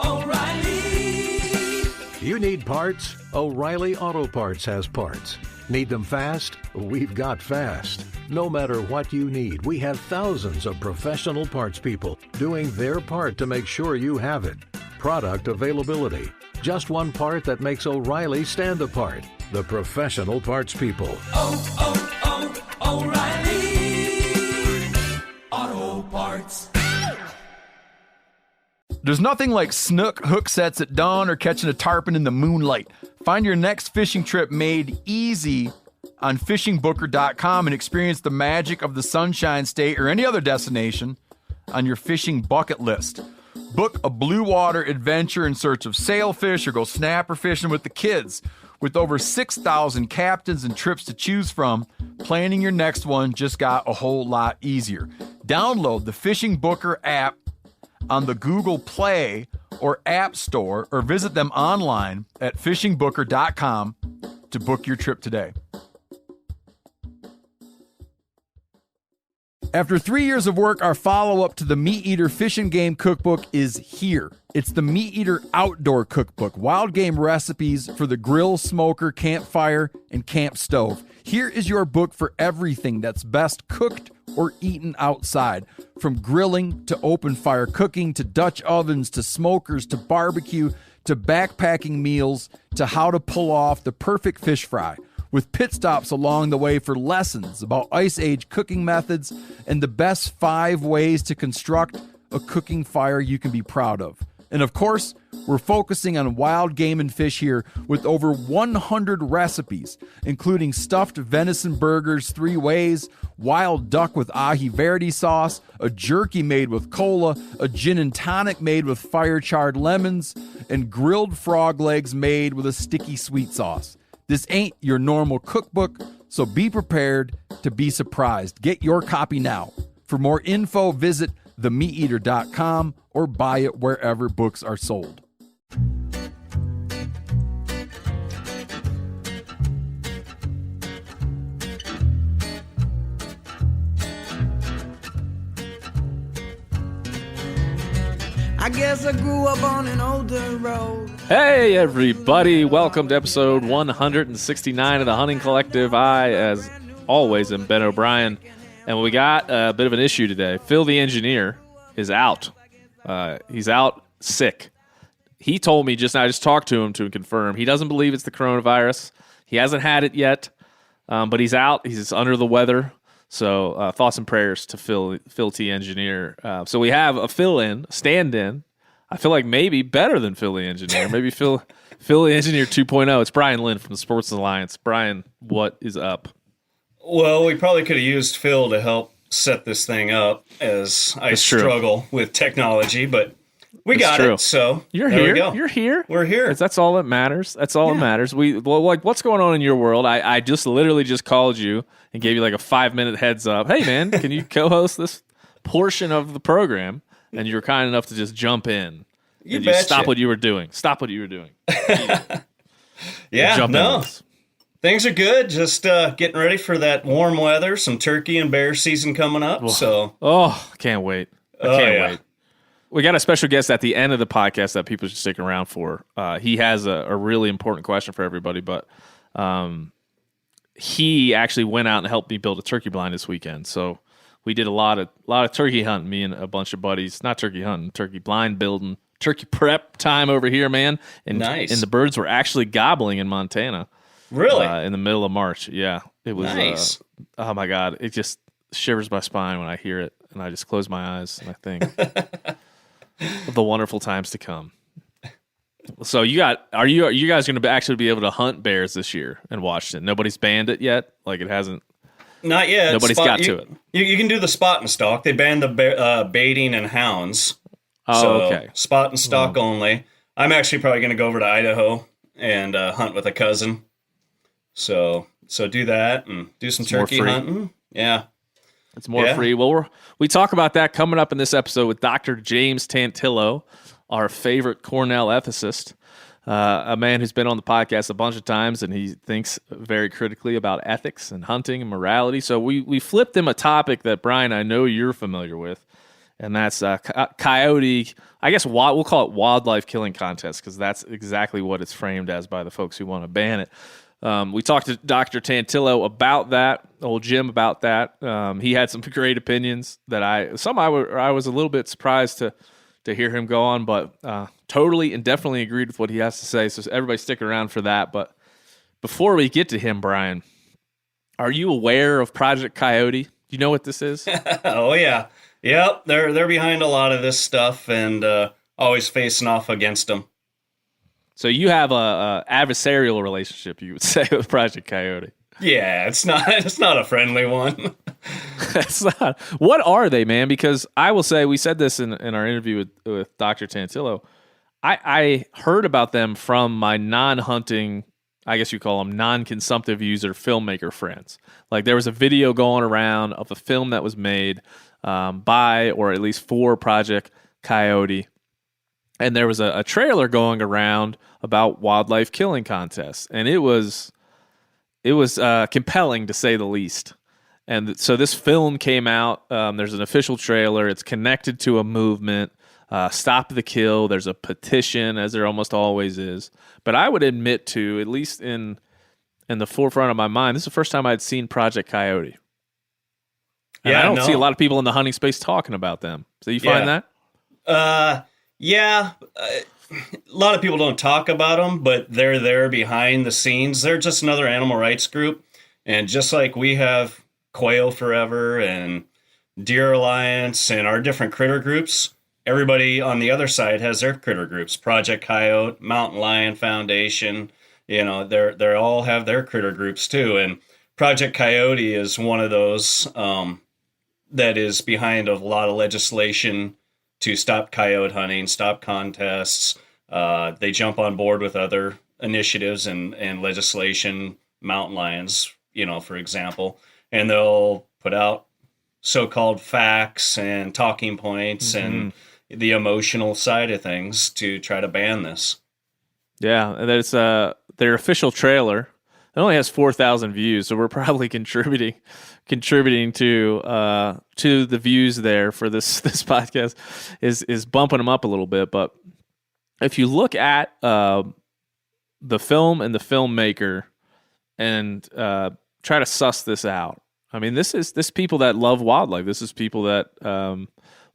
O'Reilly. You need parts? O'Reilly Auto Parts has parts. Need them fast? We've got fast. No matter what you need, we have thousands of professional parts people doing their part to make sure you have it. Product availability. Just one part that makes O'Reilly stand apart. The professional parts people. O'Reilly Auto Parts. There's nothing like snook hook sets at dawn or catching a tarpon in the moonlight. Find your next fishing trip made easy on fishingbooker.com and experience the magic of the Sunshine State or any other destination on your fishing bucket list. Book a blue water adventure in search of sailfish or go snapper fishing with the kids. With over 6,000 captains and trips to choose from, planning your next one just got a whole lot easier. Download the Fishing Booker app on the Google Play or App Store, or visit them online at fishingbooker.com to book your trip today. After 3 years of work, our follow-up to the Meat Eater Fish and Game Cookbook is here. It's the Meat Eater Outdoor Cookbook, wild game recipes for the grill, smoker, campfire, and camp stove. Here is your book for everything that's best cooked or eaten outside. From grilling to open fire cooking to Dutch ovens to smokers to barbecue to backpacking meals to how to pull off the perfect fish fry. With pit stops along the way for lessons about Ice Age cooking methods and the best 5 ways to construct a cooking fire you can be proud of. And of course, we're focusing on wild game and fish here with over 100 recipes, including stuffed venison burgers 3 ways, wild duck with ahi verde sauce, a jerky made with cola, a gin and tonic made with fire-charred lemons, and grilled frog legs made with a sticky sweet sauce. This ain't your normal cookbook, so be prepared to be surprised. Get your copy now. For more info, visit themeateater.com or buy it wherever books are sold. I guess I grew up on an older road. Hey, everybody. Welcome to episode 169 of the Hunting Collective. I, as always, am Ben O'Brien. And we got a bit of an issue today. Phil the engineer is out. He's out sick. He told me just now, I just talked to him to confirm. He doesn't believe it's the coronavirus. He hasn't had it yet, but he's out. He's under the weather. So thoughts and prayers to Phil T. Engineer. So we have a fill-in, stand-in. I feel like maybe better than Phil the Engineer. Maybe Phil the Engineer 2.0. It's Brian Lynn from the Sportsmen Alliance. Brian, what is up? Well, we probably could have used Phil to help set this thing up as I struggle with technology, but we got it. So you're there here. We go. You're here. We're here. That's all that matters. That's all that matters. Like, what's going on in your world? I just literally just called you and gave you like a 5-minute heads up. Hey, man, can you co-host this portion of the program? And you were kind enough to just jump in. You stop what you were doing. Stop what you were doing. Yeah, no. Things are good. Just getting ready for that warm weather. Some turkey and bear season coming up. Can't wait. I can't wait. We got a special guest at the end of the podcast that people should stick around for. He has a really important question for everybody, but he actually went out and helped me build a turkey blind this weekend. So we did a lot of turkey hunting, me and a bunch of buddies. Not turkey hunting, turkey blind building, turkey prep time over here, man. And, nice. And the birds were actually gobbling in Montana. Really? In the middle of March. Yeah. It was nice. Oh my God. It just shivers my spine when I hear it. And I just close my eyes and I think of the wonderful times to come. So are you guys going to actually be able to hunt bears this year in Washington? Nobody's banned it yet? Like it hasn't? Not yet. Nobody's got to it. You can do the spot and stalk. They banned the baiting and hounds. Oh, so okay. Spot and stalk only. I'm actually probably going to go over to Idaho and hunt with a cousin. So do that and do some turkey hunting. Yeah. It's more free. Well, we talk about that coming up in this episode with Dr. James Tantillo, our favorite Cornell ethicist, a man who's been on the podcast a bunch of times, and he thinks very critically about ethics and hunting and morality. So we flipped him a topic that, Brian, I know you're familiar with, and that's Coyote. I guess we'll call it wildlife killing contest because that's exactly what it's framed as by the folks who want to ban it. We talked to Dr. Tantillo about that, old Jim about that. He had some great opinions that I was a little bit surprised to hear him go on, but totally and definitely agreed with what he has to say. So everybody stick around for that. But before we get to him, Brian, are you aware of Project Coyote? Do you know what this is? Oh yeah. Yep, they're behind a lot of this stuff and always facing off against them. So you have a adversarial relationship, you would say, with Project Coyote. Yeah, it's not a friendly one. It's not. What are they, man? Because I will say, we said this in our interview with Dr. Tantillo. I heard about them from my non-hunting, I guess you call them non-consumptive user filmmaker friends. Like there was a video going around of a film that was made by, or at least for, Project Coyote. And there was a trailer going around about wildlife killing contests. And it was compelling, to say the least. And so this film came out. There's an official trailer. It's connected to a movement, Stop the Kill. There's a petition, as there almost always is. But I would admit to, at least in the forefront of my mind, this is the first time I'd seen Project Coyote. And I don't see a lot of people in the hunting space talking about them. So you find that? Yeah. A lot of people don't talk about them, but they're there behind the scenes. They're just another animal rights group. And just like we have Quail Forever and Deer Alliance and our different critter groups, everybody on the other side has their critter groups. Project Coyote, Mountain Lion Foundation, they all have their critter groups too. And Project Coyote is one of those that is behind a lot of legislation to stop coyote hunting, stop contests. They jump on board with other initiatives and legislation, mountain lions, for example, and they'll put out so-called facts and talking points and the emotional side of things to try to ban this. Yeah, and there's their official trailer. It only has 4,000 views, so we're probably contributing to the views there for this podcast is bumping them up a little bit. But if you look at the film and the filmmaker and try to suss this out, I mean, this people that love wildlife. This is people that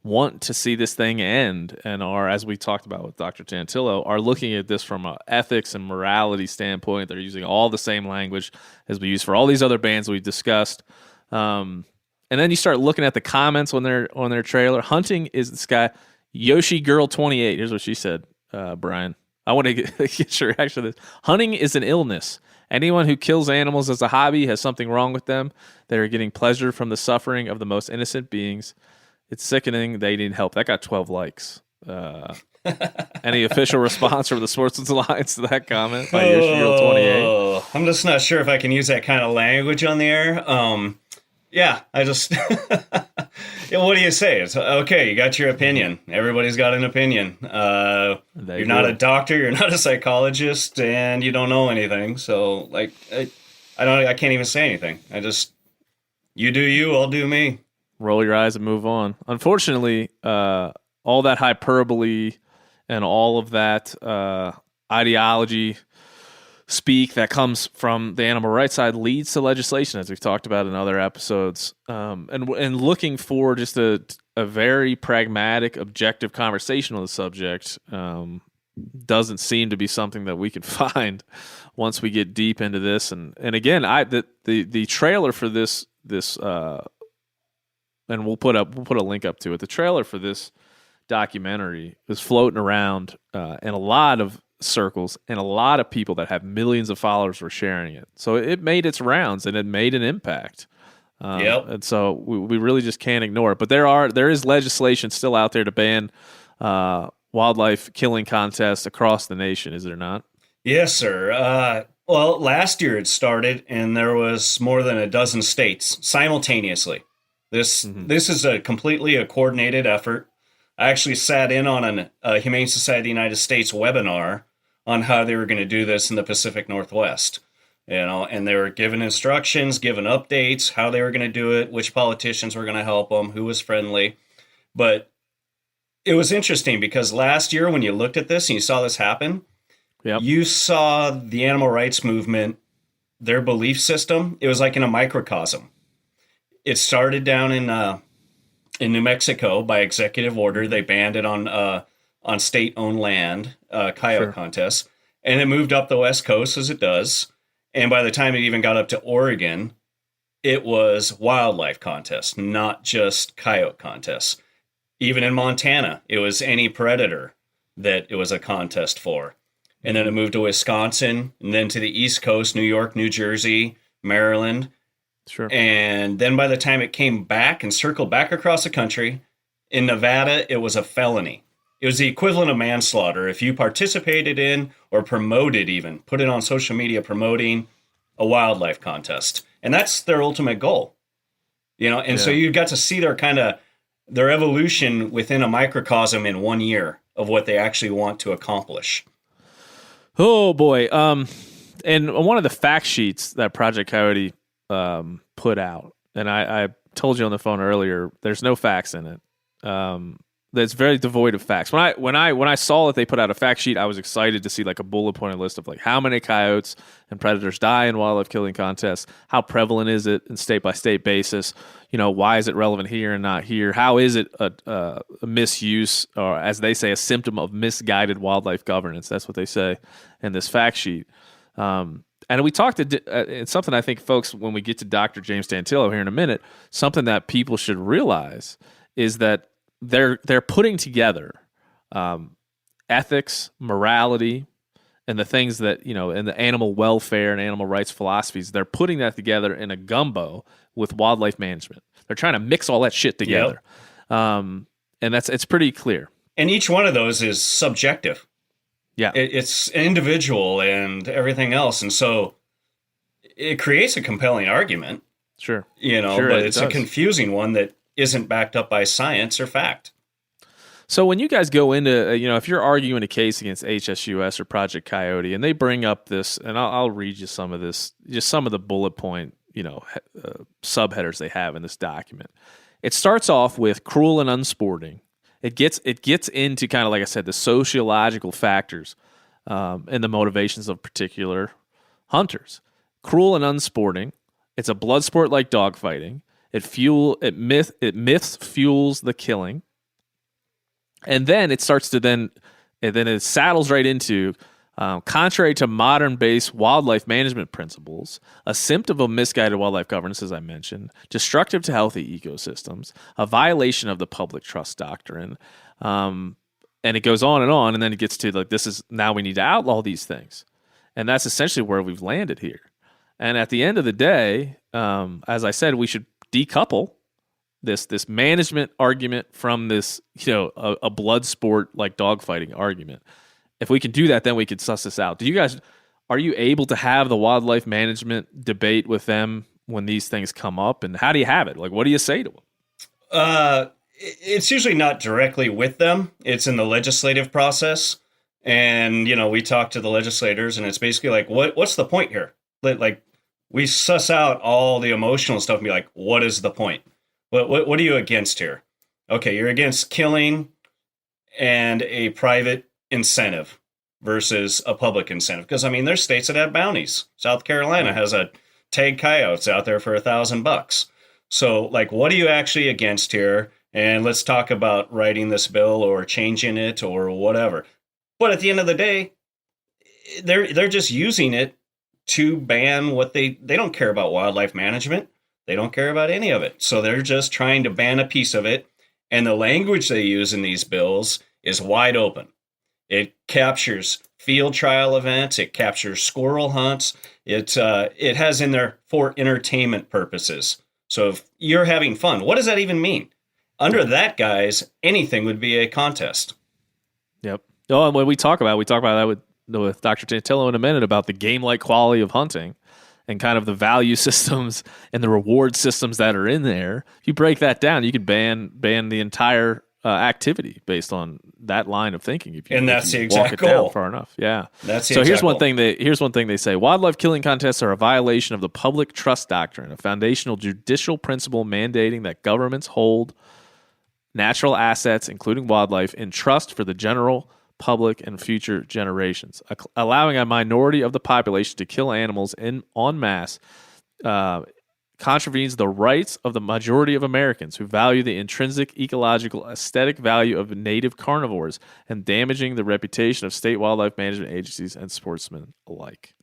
want to see this thing end and are, as we talked about with Dr. Tantillo, are looking at this from an ethics and morality standpoint. They're using all the same language as we use for all these other bands we've discussed. And then you start looking at the comments on their trailer. Hunting is this guy, Yoshi Girl 28. Here's what she said, Brian. I want to get your reaction to this. Hunting is an illness. Anyone who kills animals as a hobby has something wrong with them. They are getting pleasure from the suffering of the most innocent beings. It's sickening. They need help. That got 12 likes. Any official response from the Sportsmen Alliance to that comment by Yoshi Girl 28? I'm just not sure if I can use that kind of language on the air. Yeah, I just... What do you say? It's okay, you got your opinion. Everybody's got an opinion. You're not a doctor, you're not a psychologist, and you don't know anything. So, I can't even say anything. You do you, I'll do me. Roll your eyes and move on. Unfortunately, all that hyperbole and all of that ideology speak that comes from the animal rights side leads to legislation, as we've talked about in other episodes. And looking for just a very pragmatic, objective conversation on the subject doesn't seem to be something that we can find once we get deep into this. And again, the trailer for this and we'll put a link up to it. The trailer for this documentary was floating around in a lot of circles, and a lot of people that have millions of followers were sharing it. So it made its rounds and it made an impact. And so we really just can't ignore it. But there is legislation still out there to ban wildlife killing contests across the nation, is there not? Yes, sir. Well, last year it started, and there was more than a dozen states simultaneously. This is a completely coordinated effort. I actually sat in on a Humane Society of the United States webinar on how they were going to do this in the Pacific Northwest. And they were given instructions, given updates, how they were going to do it, which politicians were going to help them, who was friendly. But it was interesting because last year when you looked at this and you saw this happen, Yep. you saw the animal rights movement, their belief system. It was like in a microcosm. It started down in New Mexico by executive order. They banned it on state-owned land, coyote contests, and it moved up the West Coast as it does. And by the time it even got up to Oregon, it was wildlife contests, not just coyote contests. Even in Montana, it was any predator that it was a contest for. And then it moved to Wisconsin, and then to the East Coast, New York, New Jersey, Maryland. Sure. And then by the time it came back and circled back across the country, in Nevada, it was a felony. It was the equivalent of manslaughter if you participated in or promoted even, put it on social media promoting a wildlife contest. And that's their ultimate goal. And so you got to see their evolution within a microcosm in 1 year of what they actually want to accomplish. Oh boy. And one of the fact sheets that Project Coyote put out, and I told you on the phone earlier, there's no facts in it. That's very devoid of facts. When I saw that they put out a fact sheet, I was excited to see like a bullet pointed list of like how many coyotes and predators die in wildlife killing contests, how prevalent is it in state by state basis, why is it relevant here and not here, how is it a misuse, or as they say, a symptom of misguided wildlife governance. That's what they say in this fact sheet. And we talked it's something I think, folks, when we get to Dr. James Tantillo here in a minute, something that people should realize is that they're putting together ethics, morality, and the things that, and the animal welfare and animal rights philosophies. They're putting that together in a gumbo with wildlife management. They're trying to mix all that shit together. Yep. And it's pretty clear. And each one of those is subjective. Yeah. It's individual and everything else. And so it creates a compelling argument. Sure. But it's a confusing one that isn't backed up by science or fact. So when you guys go into, if you're arguing a case against HSUS or Project Coyote, and they bring up this, and I'll read you some of this, just some of the bullet point, subheaders they have in this document. It starts off with cruel and unsporting. It gets into kind of, like I said, the sociological factors and the motivations of particular hunters. Cruel and unsporting. It's a blood sport like dogfighting. Myths fuels the killing. And then it starts to it saddles right into contrary to modern-based wildlife management principles, a symptom of misguided wildlife governance, as I mentioned, destructive to healthy ecosystems, a violation of the public trust doctrine, and it goes on, and then it gets to like, this is now we need to outlaw these things, and that's essentially where we've landed here. And at the end of the day, as I said, we should decouple this management argument from this, a blood sport like dogfighting argument. If we can do that, then we can suss this out. Are you able to have the wildlife management debate with them when these things come up? And how do you have it? Like, what do you say to them? It's usually not directly with them. It's in the legislative process. And, we talk to the legislators, and it's basically like, what's the point here? Like, we suss out all the emotional stuff and be like, what is the point? What are you against here? Okay, you're against killing and a private incentive versus a public incentive. Because, there's states that have bounties. South Carolina has a tag coyotes out there for $1,000. So, like, what are you actually against here? And let's talk about writing this bill or changing it or whatever. But at the end of the day, they're just using it to ban what they don't care about wildlife management. They don't care about any of it. So they're just trying to ban a piece of it. And the language they use in these bills is wide open. It captures field trial events. It captures squirrel hunts. It has in there for entertainment purposes. So if you're having fun, what does that even mean? Under that, guys, anything would be a contest. Yep. Oh, and when we talk about that with Dr. Tantillo in a minute about the game-like quality of hunting and kind of the value systems and the reward systems that are in there. If you break that down, you could ban the entire activity based on that line of thinking. That's the walk exact it goal. Down far enough, yeah. That's the so exact here's one thing they say: wildlife killing contests are a violation of the public trust doctrine, a foundational judicial principle mandating that governments hold natural assets, including wildlife, in trust for the general public and future generations. Allowing a minority of the population to kill animals en masse contravenes the rights of the majority of Americans who value the intrinsic ecological aesthetic value of native carnivores and damaging the reputation of state wildlife management agencies and sportsmen alike.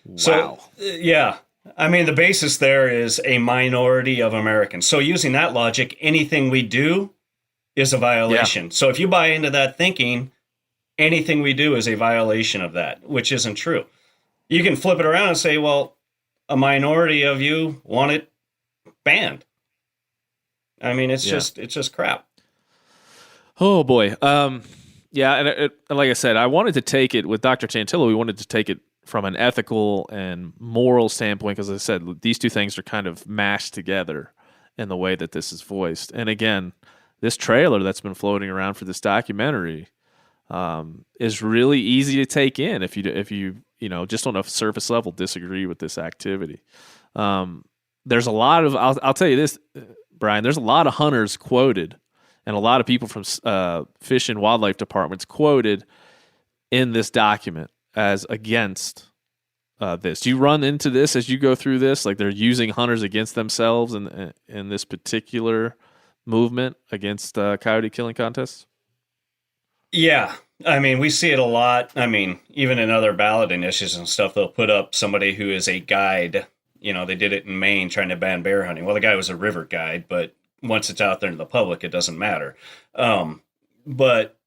Wow. So, yeah. I mean, the basis there is a minority of Americans. So using that logic, anything we do is a violation. Yeah. So if you buy into that thinking, anything we do is a violation of that, which isn't true. You can flip it around and say, well, a minority of you want it banned. I mean, it's just crap. Oh boy. Yeah. And like I said, I wanted to take it with Dr. Tantillo. We wanted to take it from an ethical and moral standpoint, because as I said, these two things are kind of mashed together in the way that this is voiced. And again, this trailer that's been floating around for this documentary is really easy to take in if you just on a surface level disagree with this activity. There's a lot of I'll tell you this, Brian. There's a lot of hunters quoted, and a lot of people from fish and wildlife departments quoted in this document as against this. Do you run into this as you go through this? Like they're using hunters against themselves in this particular movement against coyote killing contests? Yeah. I mean, we see it a lot. I mean, even in other ballot initiatives and stuff, they'll put up somebody who is a guide. You know, they did it in Maine trying to ban bear hunting. Well, the guy was a river guide, but once it's out there to the public, it doesn't matter. But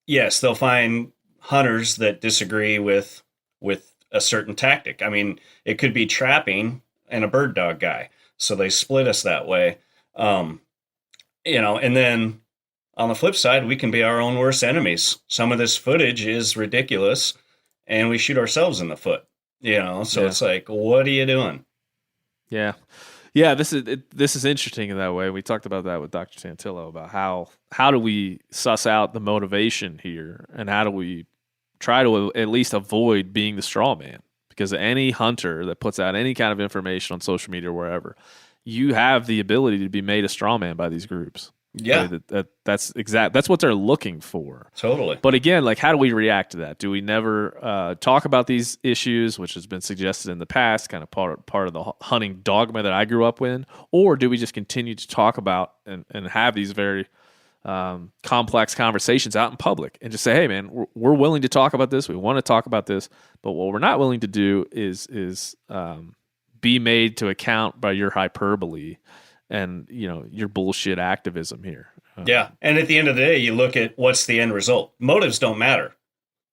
yes, they'll find hunters that disagree with a certain tactic. I mean, it could be trapping and a bird dog guy. So they split us that way. And then on the flip side, we can be our own worst enemies. Some of this footage is ridiculous and we shoot ourselves in the foot, so It's like, what are you doing? Yeah. Yeah. This is interesting in that way. We talked about that with Dr. Tantillo about how do we suss out the motivation here, and how do we try to at least avoid being the straw man? Because any hunter that puts out any kind of information on social media or wherever, you have the ability to be made a straw man by these groups. Yeah. That's what they're looking for. Totally. But again, like, how do we react to that? Do we never talk about these issues, which has been suggested in the past, kind of part of the hunting dogma that I grew up in? Or do we just continue to talk about and have these very complex conversations out in public and just say, hey man, we're willing to talk about this. We want to talk about this, but what we're not willing to do is be made to account by your hyperbole and your bullshit activism here. Yeah. And at the end of the day, you look at what's the end result. Motives don't matter.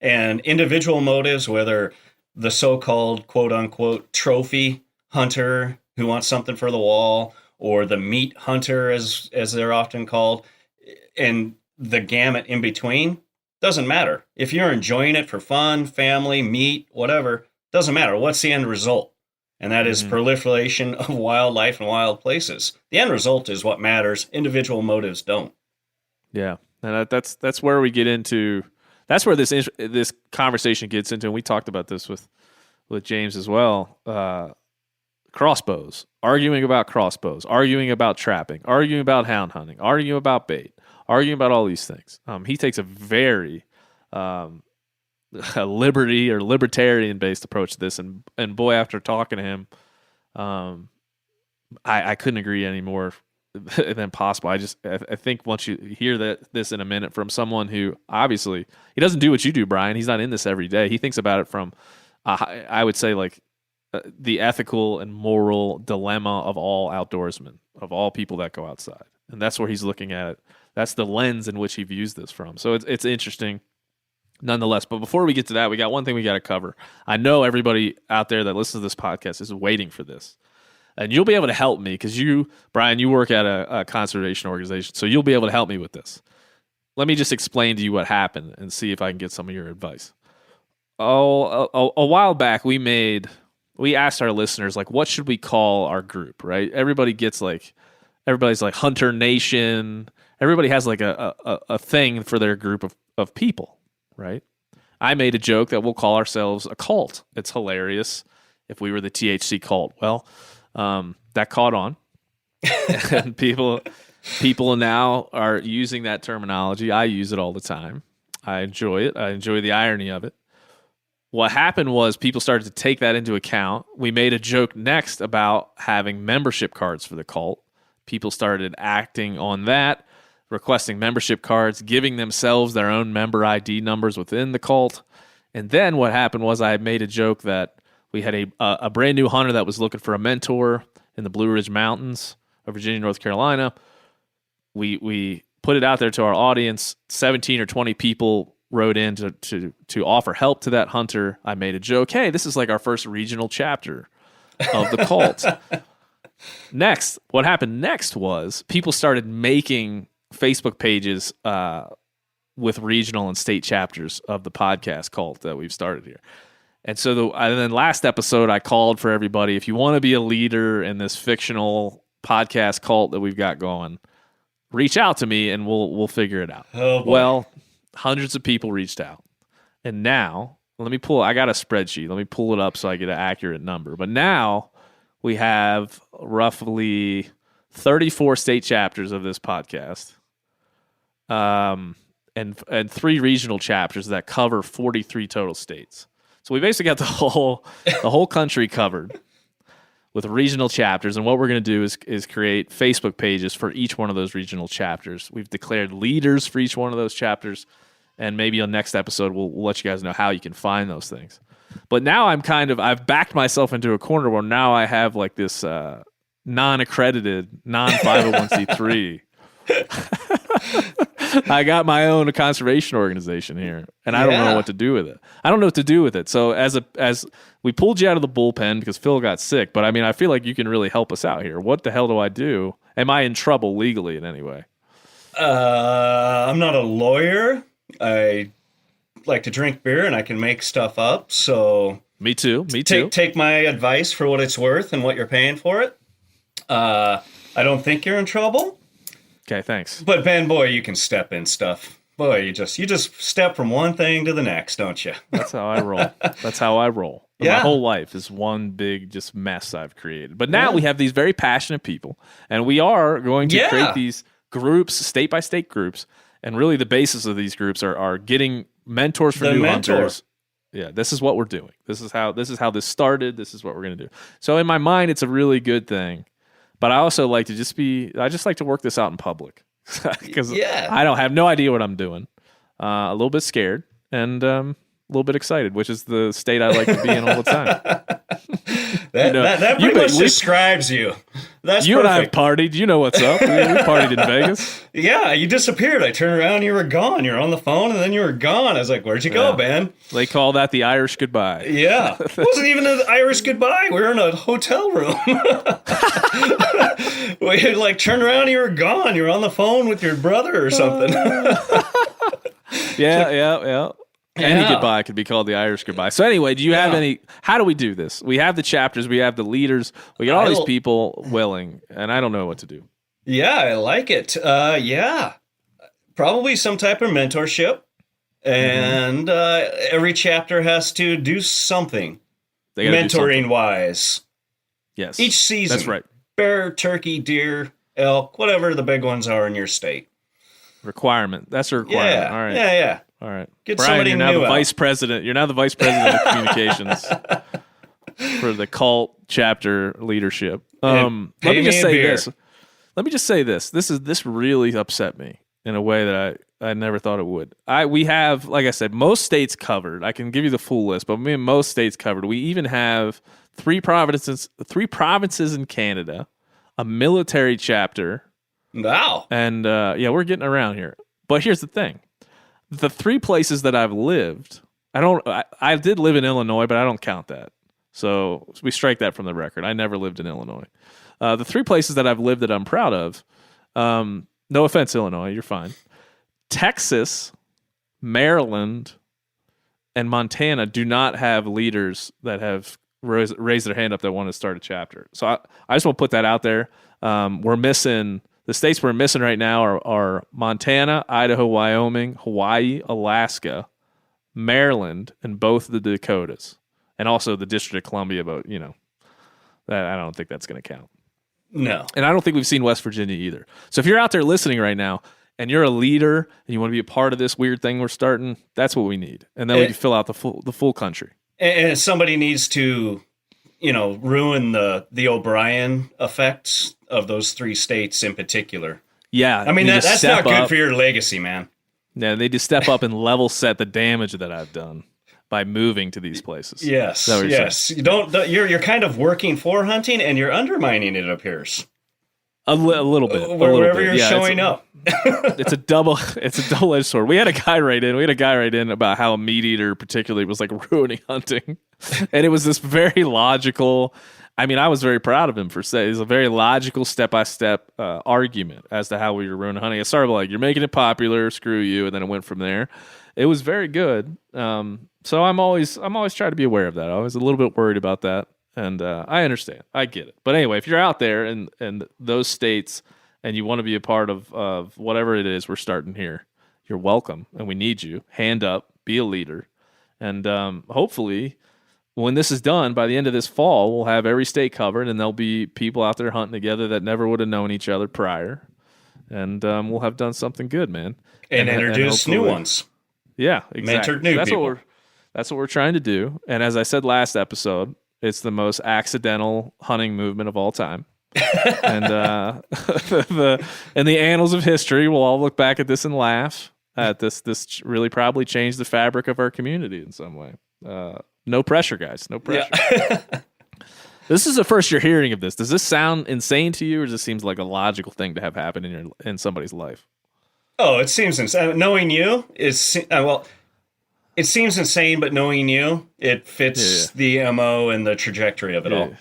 And individual motives, whether the so-called quote unquote trophy hunter who wants something for the wall, or the meat hunter as they're often called, and the gamut in between, doesn't matter. If you're enjoying it for fun, family, meat, whatever, doesn't matter. What's the end result? And that is proliferation of wildlife and wild places. The end result is what matters. Individual motives don't. Yeah, and that's where we get into. That's where this conversation gets into, and we talked about this with James as well. Crossbows, arguing about crossbows, arguing about trapping, arguing about hound hunting, arguing about bait, arguing about all these things. He takes a very a liberty or libertarian based approach to this, and boy, after talking to him, I couldn't agree any more than possible. I think once you hear this in a minute from someone who obviously he doesn't do what you do, Brian. He's not in this every day. He thinks about it from I would say like the ethical and moral dilemma of all outdoorsmen, of all people that go outside, and that's where he's looking at it. That's the lens in which he views this from. So it's interesting. Nonetheless, but before we get to that, we got one thing we got to cover. I know everybody out there that listens to this podcast is waiting for this. And you'll be able to help me because you, Brian, you work at a conservation organization, so you'll be able to help me with this. Let me just explain to you what happened and see if I can get some of your advice. A while back, we asked our listeners, like, what should we call our group, right? Everybody's like Hunter Nation. Everybody has like a thing for their group of people. Right? I made a joke that we'll call ourselves a cult. It's hilarious if we were the THC cult. Well, that caught on. And people People now are using that terminology. I use it all the time. I enjoy it. I enjoy the irony of it. What happened was people started to take that into account. We made a joke next about having membership cards for the cult. People started acting on that, requesting membership cards, giving themselves their own member ID numbers within the cult. And then what happened was I made a joke that we had a brand new hunter that was looking for a mentor in the Blue Ridge Mountains of Virginia, North Carolina. We put it out there to our audience. 17 or 20 people wrote in to offer help to that hunter. I made a joke. Hey, this is like our first regional chapter of the cult. Next, what happened next was people started making Facebook pages with regional and state chapters of the podcast cult that we've started here. And so and then last episode, I called for everybody, if you want to be a leader in this fictional podcast cult that we've got going, reach out to me and we'll figure it out. Oh, boy. Well, hundreds of people reached out. And now, I got a spreadsheet. Let me pull it up so I get an accurate number. But now we have roughly 34 state chapters of this podcast. And 3 regional chapters that cover 43 total states. So we basically got the whole country covered with regional chapters. And what we're going to do is create Facebook pages for each one of those regional chapters. We've declared leaders for each one of those chapters. And maybe on next episode, we'll let you guys know how you can find those things. But now I've backed myself into a corner where now I have like this non-accredited, non-501c3. I got my own conservation organization here, and I don't know what to do with it. So as we pulled you out of the bullpen because Phil got sick, but I mean, I feel like you can really help us out here. What the hell do I do? Am I in trouble legally in any way? I'm not a lawyer. I like to drink beer and I can make stuff up. So me too. Take my advice for what it's worth and what you're paying for it. I don't think you're in trouble. Okay, thanks. But Ben, boy, you can step in stuff. Boy, you just step from one thing to the next, don't you? That's how I roll. Yeah. My whole life is one big just mess I've created. But now we have these very passionate people, and we are going to create these groups, state by state groups, and really the basis of these groups are getting mentors for new hunters. Yeah, this is what we're doing. This is how this started. This is what we're going to do. So in my mind, it's a really good thing. But I also like to I just like to work this out in public because I don't have no idea what I'm doing. A little bit scared and a little bit excited, which is the state I like to be in all the time. that pretty much describes you. That's you perfect. And I have partied. You know what's up. We partied in Vegas. Yeah, you disappeared. I turned around, you were gone. You were on the phone, and then you were gone. I was like, "Where'd you go, Ben?" They call that the Irish goodbye. Yeah, it wasn't even an Irish goodbye. We were in a hotel room. We like turned around, you were gone. You were on the phone with your brother or something. Yeah. Any goodbye could be called the Irish goodbye. So anyway, do you have any? How do we do this? We have the chapters, we have the leaders, we got all these people willing, and I don't know what to do. Yeah, I like it. Probably some type of mentorship, and every chapter has to do something mentoring wise. Yes, each season. That's right. Bear, turkey, deer, elk, whatever the big ones are in your state. Requirement. That's a requirement. Yeah. All right. Yeah. All right. Get Brian, somebody you're now new the out. vice president. You're now the vice president of communications for the cult chapter leadership. Let me just say this. This really upset me in a way that I never thought it would. We have, like I said, most states covered. I can give you the full list, but we have most states covered. We even have three provinces in Canada, a military chapter. Wow. And we're getting around here. But here's the thing. The 3 places that I've lived, I did live in Illinois, but I don't count that. So we strike that from the record. I never lived in Illinois. The 3 places that I've lived that I'm proud of, no offense, Illinois, you're fine. Texas, Maryland, and Montana do not have leaders that have raised their hand up that want to start a chapter. So I just want to put that out there. We're missing... The states we're missing right now are Montana, Idaho, Wyoming, Hawaii, Alaska, Maryland, and both the Dakotas, and also the District of Columbia. But that I don't think that's going to count. No. And I don't think we've seen West Virginia either. So if you're out there listening right now and you're a leader and you want to be a part of this weird thing we're starting, that's what we need. And then we can fill out the full country. And if somebody needs to, ruin the O'Brien effects of those 3 states in particular. Yeah. I mean, that's not good for your legacy, man. Yeah, they just step up and level set the damage that I've done by moving to these places. Yes. You don't. You're kind of working for hunting, and you're undermining it. Appears a little bit. Wherever you're showing up. It's a double-edged sword. We had a guy write in about how a meat eater particularly was like ruining hunting, and it was this very logical. I mean, I was very proud of him for saying it's a very logical step-by-step argument as to how we were ruining hunting. It started like, you're making it popular, screw you, and then it went from there. It was very good. So I'm always trying to be aware of that. I was a little bit worried about that, and I understand. I get it. But anyway, if you're out there in those states and you want to be a part of whatever it is we're starting here, you're welcome, and we need you. Hand up, be a leader, and hopefully, when this is done, by the end of this fall, we'll have every state covered, and there'll be people out there hunting together that never would have known each other prior, and we'll have done something good, man. And introduce new ones. Yeah, exactly. Mentored new people. That's what we're trying to do. And as I said last episode, it's the most accidental hunting movement of all time. And in the annals of history, we'll all look back at this and laugh at this. This really probably changed the fabric of our community in some way. No pressure, guys. No pressure. Yeah. This is the first you're hearing of this. Does this sound insane to you, or does it seem like a logical thing to have happen in somebody's life? Oh, it seems insane. Knowing you is it seems insane, but knowing you, it fits the MO and the trajectory of it all.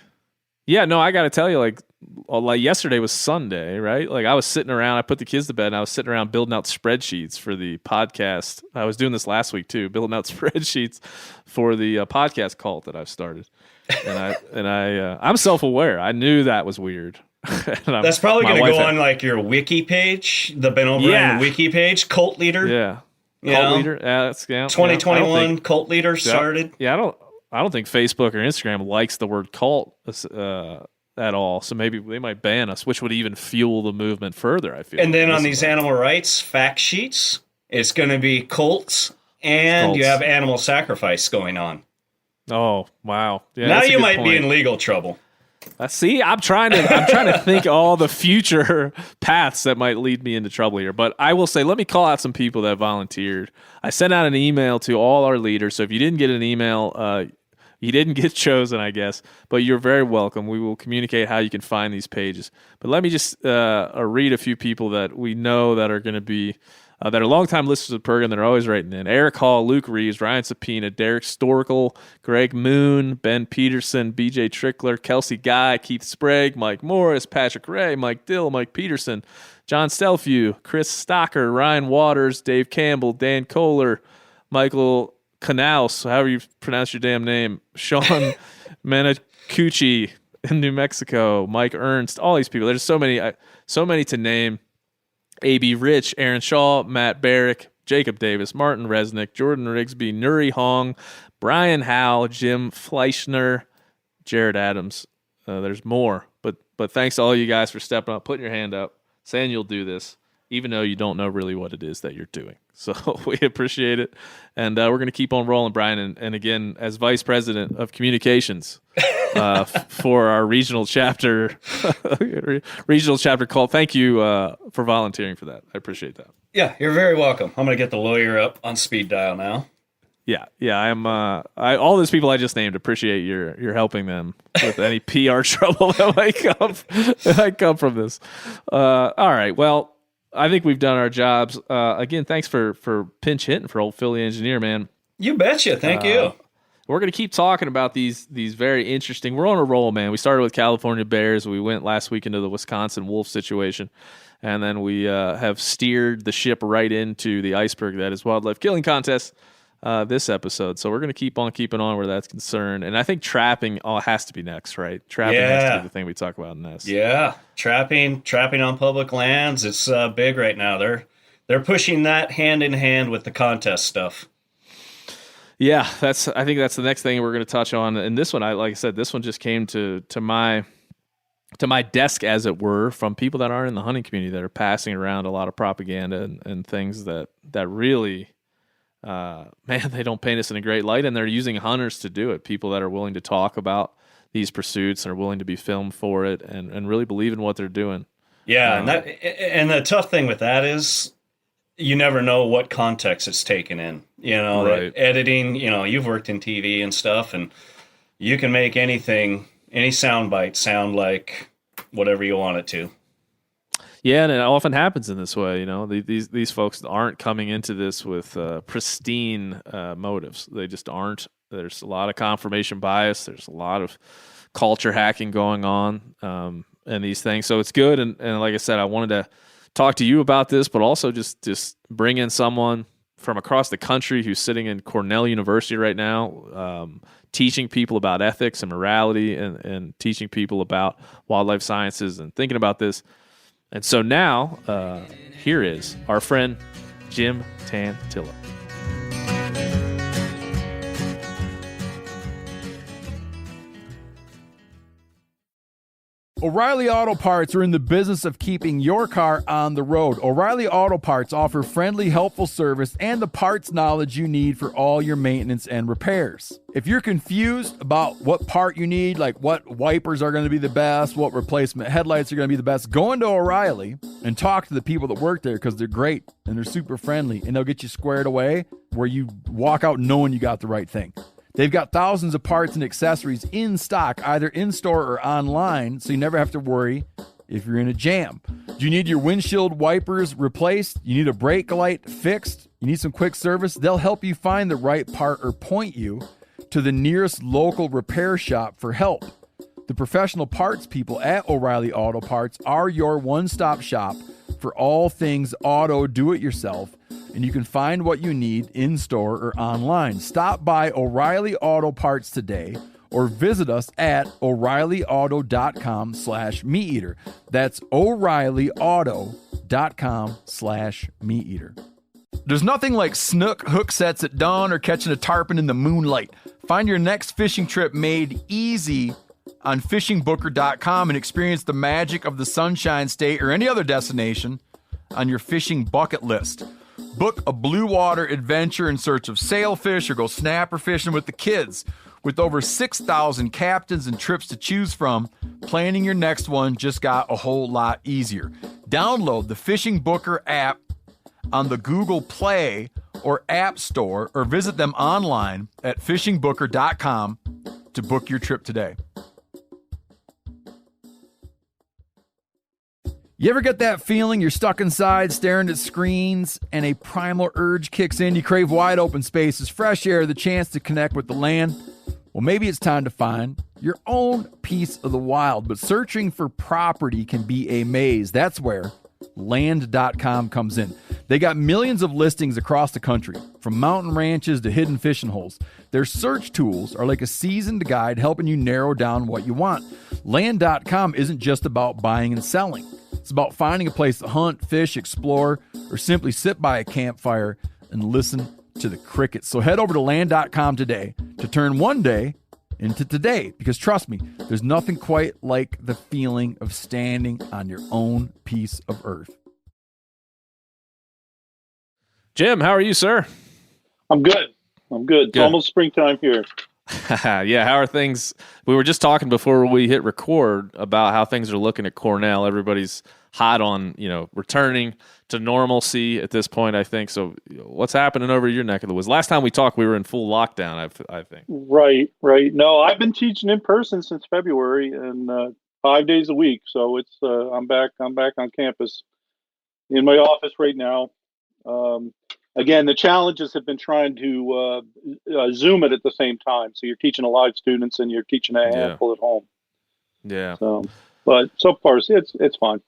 Yeah, no, I got to tell you, like yesterday was Sunday, right? Like I was sitting around, I put the kids to bed, and I was sitting around building out spreadsheets for the podcast. I was doing this last week too, building out spreadsheets for the podcast cult that I've started. And I'm self-aware. I knew that was weird. That's probably going to go on like your wiki page, the Ben O'Brien wiki page, cult leader. Yeah. Cult leader. Yeah, that's 2021 cult leader started. Yeah, I don't think Facebook or Instagram likes the word cult at all. So maybe they might ban us, which would even fuel the movement further, I feel. And then on these animal rights fact sheets, it's going to be cults, and you have animal sacrifice going on. Oh, wow. Yeah, now you might be in legal trouble. See, I'm trying to think all the future paths that might lead me into trouble here. But I will say, let me call out some people that volunteered. I sent out an email to all our leaders. So if you didn't get an email, you didn't get chosen, I guess. But you're very welcome. We will communicate how you can find these pages. But let me just read a few people that we know that are going to be that are longtime listeners of the program that are always writing in. Eric Hall, Luke Reeves, Ryan Sapina, Derek Storkel, Greg Moon, Ben Peterson, BJ Trickler, Kelsey Guy, Keith Sprague, Mike Morris, Patrick Ray, Mike Dill, Mike Peterson, John Stelfew, Chris Stocker, Ryan Waters, Dave Campbell, Dan Kohler, Michael Knaus, however you pronounce your damn name, Sean Manacucci in New Mexico, Mike Ernst, all these people. There's so many to name. A.B. Rich, Aaron Shaw, Matt Barrick, Jacob Davis, Martin Resnick, Jordan Rigsby, Nuri Hong, Brian Howe, Jim Fleischner, Jared Adams. There's more, but thanks to all you guys for stepping up, putting your hand up, saying you'll do this, even though you don't know really what it is that you're doing. So we appreciate it, and we're going to keep on rolling, Brian. And again, as Vice President of Communications for our regional chapter call, thank you for volunteering for that. I appreciate that. Yeah, you're very welcome. I'm going to get the lawyer up on speed dial now. Yeah, I'm. All those people I just named, appreciate your helping them with any PR trouble that might come from this. All right, well, I think we've done our jobs. Again, thanks for pinch hitting for old Philly engineer, man. You betcha. Thank you. We're going to keep talking about these very interesting. We're on a roll, man. We started with California bears. We went last week into the Wisconsin wolf situation, and then we have steered the ship right into the iceberg that is wildlife killing contest this episode. So we're going to keep on keeping on where that's concerned. And I think trapping has to be next, right? Trapping has to be the thing we talk about next. Yeah, trapping on public lands. It's big right now. They're pushing that hand in hand with the contest stuff. Yeah, I think that's the next thing we're going to touch on. And this one, like I said, this one just came to my to my desk, as it were, from people that aren't in the hunting community that are passing around a lot of propaganda and things that really, man, they don't paint us in a great light, and they're using hunters to do it. People that are willing to talk about these pursuits and are willing to be filmed for it and really believe in what they're doing. Yeah, and the tough thing with that is you never know what context it's taken in. Right. Editing, you've worked in TV and stuff, and you can make any soundbite sound like whatever you want it to. Yeah, and it often happens in this way. These folks aren't coming into this with pristine motives. They just aren't. There's a lot of confirmation bias. There's a lot of culture hacking going on, and these things. So it's good. And like I said, I wanted to talk to you about this, but also just bring in someone from across the country who's sitting in Cornell University right now, teaching people about ethics and morality and teaching people about wildlife sciences and thinking about this. And so now, here is our friend, Jim Tantillo. O'Reilly Auto Parts are in the business of keeping your car on the road. O'Reilly Auto Parts offer friendly, helpful service and the parts knowledge you need for all your maintenance and repairs. If you're confused about what part you need, like what wipers are going to be the best, what replacement headlights are going to be the best, go into O'Reilly and talk to the people that work there because they're great and they're super friendly and they'll get you squared away where you walk out knowing you got the right thing. They've got thousands of parts and accessories in stock, either in-store or online, so you never have to worry if you're in a jam. Do you need your windshield wipers replaced? You need a brake light fixed? You need some quick service? They'll help you find the right part or point you to the nearest local repair shop for help. The professional parts people at O'Reilly Auto Parts are your one-stop shop for all things auto do-it-yourself, and you can find what you need in-store or online. Stop by O'Reilly Auto Parts today or visit us at O'ReillyAuto.com/MeatEater. That's O'ReillyAuto.com/MeatEater. There's nothing like snook hook sets at dawn or catching a tarpon in the moonlight. Find your next fishing trip made easy on fishingbooker.com and experience the magic of the Sunshine State or any other destination on your fishing bucket list. Book a blue water adventure in search of sailfish or go snapper fishing with the kids. With over 6,000 captains and trips to choose from, planning your next one just got a whole lot easier. Download the Fishing Booker app on the Google Play or App Store or visit them online at fishingbooker.com to book your trip today. You ever get that feeling you're stuck inside staring at screens and a primal urge kicks in? You crave wide open spaces, fresh air, the chance to connect with the land. Well, maybe it's time to find your own piece of the wild, but searching for property can be a maze. That's where Land.com comes in. They got millions of listings across the country, from mountain ranches to hidden fishing holes. Their search tools are like a seasoned guide helping you narrow down what you want. Land.com isn't just about buying and selling. It's about finding a place to hunt, fish, explore, or simply sit by a campfire and listen to the crickets. So head over to Land.com today to turn one day into today, because trust me, there's nothing quite like the feeling of standing on your own piece of earth. Jim, how are you, sir? I'm good. It's almost springtime here. Yeah, how are things? We were just talking before we hit record about how things are looking at Cornell. Everybody's hot on, returning to normalcy at this point, I think. So what's happening over your neck of the woods? Last time we talked, we were in full lockdown, I think. Right. No, I've been teaching in person since February and 5 days a week. So it's I'm back on campus in my office right now. Again, the challenges have been trying to Zoom it at the same time. So you're teaching a lot of students and you're teaching a handful at home. Yeah. So, but so far it's fine.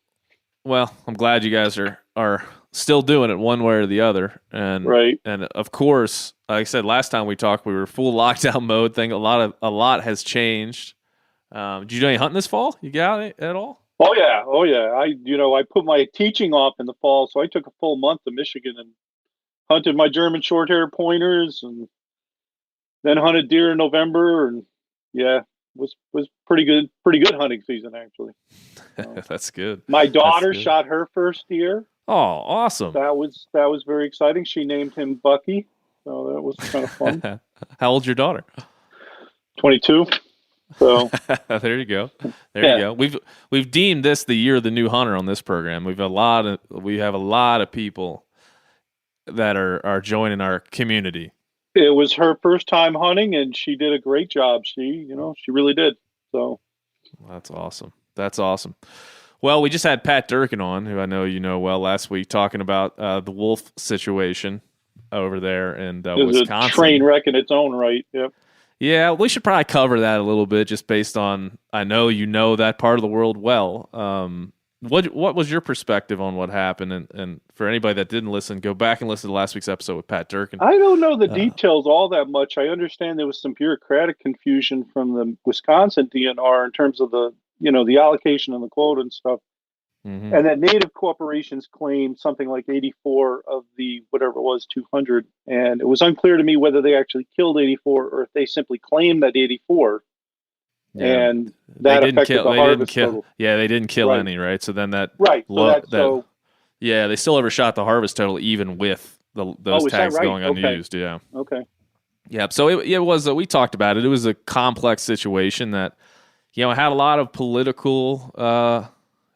Well, I'm glad you guys are still doing it one way or the other. And right. And of course, like I said, last time we talked, we were full lockdown mode thing. A lot has changed. Did you do any hunting this fall? You get out at all? Oh yeah. I put my teaching off in the fall, so I took a full month to Michigan and hunted my German short hair pointers, and then hunted deer in November. And yeah, was pretty good hunting season actually. That's good. My daughter That's good. shot her first deer. Oh, awesome. That was very exciting. She named him Bucky, so that was kind of fun. How old's your daughter? 22. So there you go. There you go. We've deemed this the year of the new hunter on this program. We have a lot of people that are joining our community. It was her first time hunting, and she did a great job. She really did. So that's awesome. That's awesome. Well, we just had Pat Durkin on, who I know you know well, last week, talking about the wolf situation over there in Wisconsin. A train wreck in its own right. Yep. Yeah, we should probably cover that a little bit, just based on I know you know that part of the world well. What was your perspective on what happened? And for anybody that didn't listen, go back and listen to last week's episode with Pat Durkin. I don't know the details all that much. I understand there was some bureaucratic confusion from the Wisconsin DNR in terms of the allocation and the quota and stuff. Mm-hmm. And that native corporations claimed something like 84 of the whatever it was 200, and it was unclear to me whether they actually killed 84 or if they simply claimed that 84. Yeah. And that affected the harvest total. Yeah, they didn't kill any, right? So then that they still overshot the harvest total even with those tags going unused. Yeah. Okay. Yeah. So it was. We talked about it. It was a complex situation that had a lot of political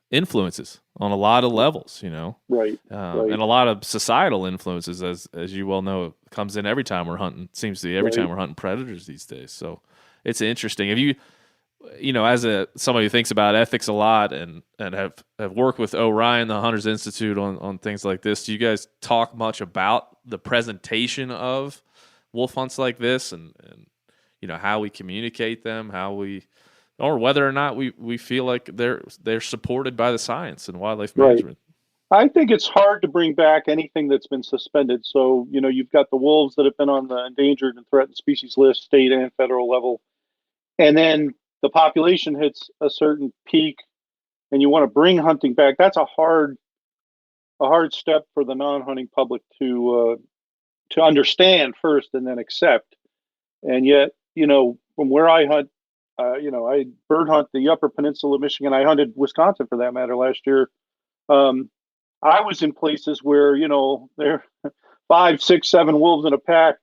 influences on a lot of levels. Right. And a lot of societal influences, as you well know, comes in every time we're hunting. Seems to be every time we're hunting predators these days. So it's interesting. If you as somebody who thinks about ethics a lot and have worked with Orion, the Hunters Institute, on things like this, do you guys talk much about the presentation of wolf hunts like this and how we communicate them, or whether or not we feel like they're supported by the science and wildlife management? I think it's hard to bring back anything that's been suspended. So, you've got the wolves that have been on the endangered and threatened species list, state and federal level. And then the population hits a certain peak and you want to bring hunting back. That's a hard step for the non-hunting public to understand first and then accept. And yet, from where I hunt, I bird hunt the Upper Peninsula of Michigan. I hunted Wisconsin for that matter last year. I was in places where, there are 5, 6, 7 wolves in a pack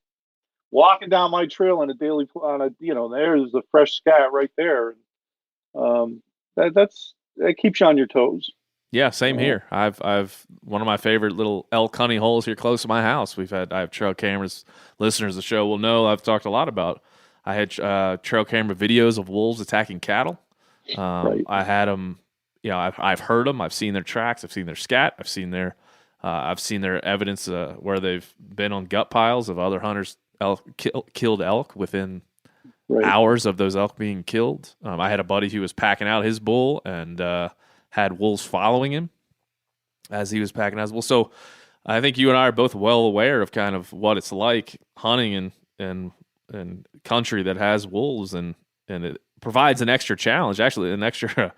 walking down my trail there's the fresh scat right there. That keeps you on your toes. Yeah, same here. I've one of my favorite little elk hunting holes here close to my house. I have trail cameras. Listeners of the show will know I've talked a lot about. I had trail camera videos of wolves attacking cattle. I had them. I've heard them. I've seen their tracks. I've seen their scat. I've seen their evidence where they've been on gut piles of other hunters killed elk within hours of those elk being killed. I had a buddy who was packing out his bull and had wolves following him as he was packing out his bull. So I think you and I are both well aware of kind of what it's like hunting in country that has wolves, and it provides an extra challenge, actually an extra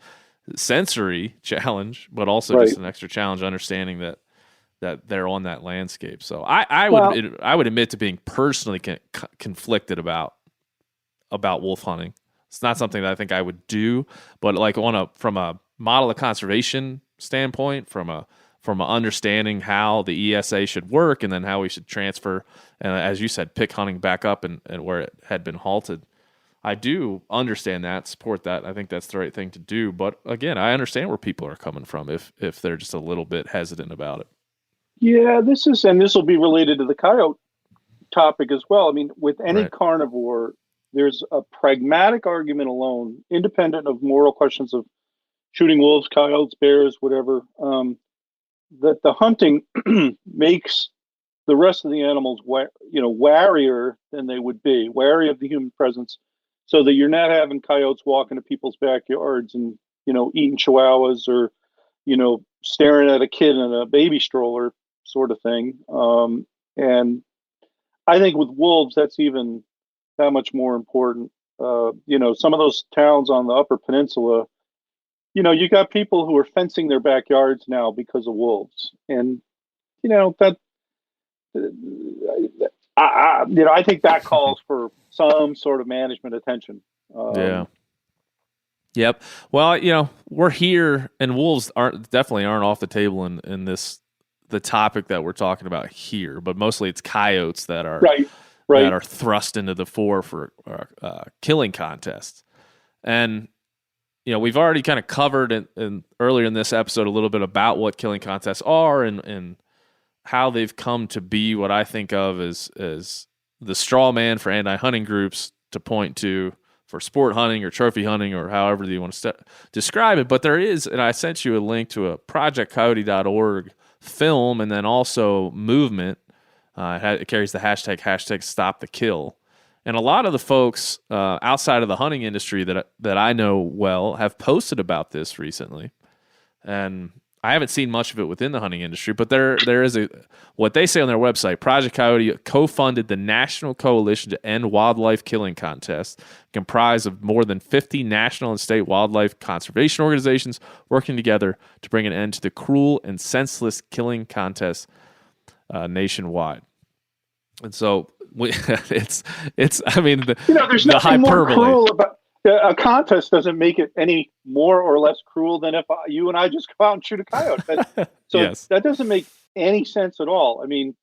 sensory challenge, but also just an extra challenge understanding that they're on that landscape. So I would admit to being personally conflicted about wolf hunting. It's not something that I think I would do, but like from a model of conservation standpoint, from a understanding how the ESA should work, and then how we should transfer, and as you said, pick hunting back up and where it had been halted. I do understand that, support that. I think that's the right thing to do. But again, I understand where people are coming from if they're just a little bit hesitant about it. Yeah, this will be related to the coyote topic as well. I mean, with any carnivore, there's a pragmatic argument alone, independent of moral questions of shooting wolves, coyotes, bears, whatever, that the hunting makes the rest of the animals, warier than they would be, wary of the human presence, so that you're not having coyotes walk into people's backyards and, eating chihuahuas or, staring at a kid in a baby stroller sort of thing. And I think with wolves, that's even that much more important. Some of those towns on the Upper Peninsula, you got people who are fencing their backyards now because of wolves. And, I think that calls for some sort of management attention. Yep. Well, we're here, and wolves definitely aren't off the table in the topic that we're talking about here, but mostly it's coyotes that are Right. that are thrust into the fore for killing contests. And we've already kind of covered in earlier in this episode a little bit about what killing contests are and how they've come to be what I think of as the straw man for anti-hunting groups to point to for sport hunting or trophy hunting or however you want to describe it. But there is, and I sent you a link to a projectcoyote.org film and then also movement. It carries the hashtag stop the kill. And a lot of the folks outside of the hunting industry that I know well have posted about this recently. And I haven't seen much of it within the hunting industry, but there is what they say on their website. Project Coyote co-funded the National Coalition to End Wildlife Killing Contest, comprised of more than 50 national and state wildlife conservation organizations working together to bring an end to the cruel and senseless killing contests nationwide. And so it's I mean, there's nothing more cruel about a contest. Doesn't make it any more or less cruel than if you and I just go out and shoot a coyote. Yes. That doesn't make any sense at all. I mean,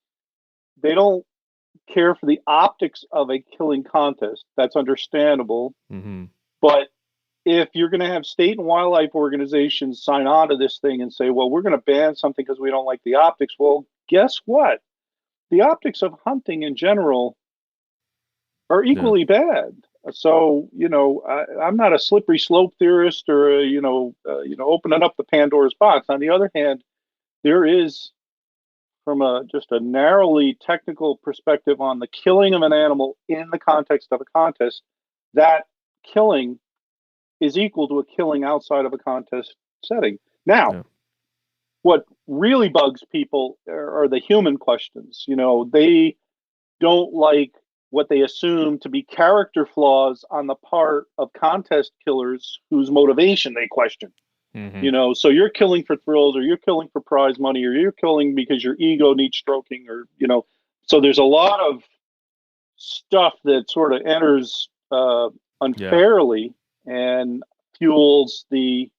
they don't care for the optics of a killing contest. That's understandable. Mm-hmm. But if you're going to have state and wildlife organizations sign on to this thing and say, well, we're going to ban something because we don't like the optics. Well, guess what? The optics of hunting in general are equally bad. So, I'm not a slippery slope theorist or, opening up the Pandora's box. On the other hand, there is, from just a narrowly technical perspective on the killing of an animal in the context of a contest, that killing is equal to a killing outside of a contest setting. Now, what really bugs people are the human questions. They don't like what they assume to be character flaws on the part of contest killers whose motivation they question. Mm-hmm. So you're killing for thrills, or you're killing for prize money, or you're killing because your ego needs stroking, or, so there's a lot of stuff that sort of enters unfairly and fuels the,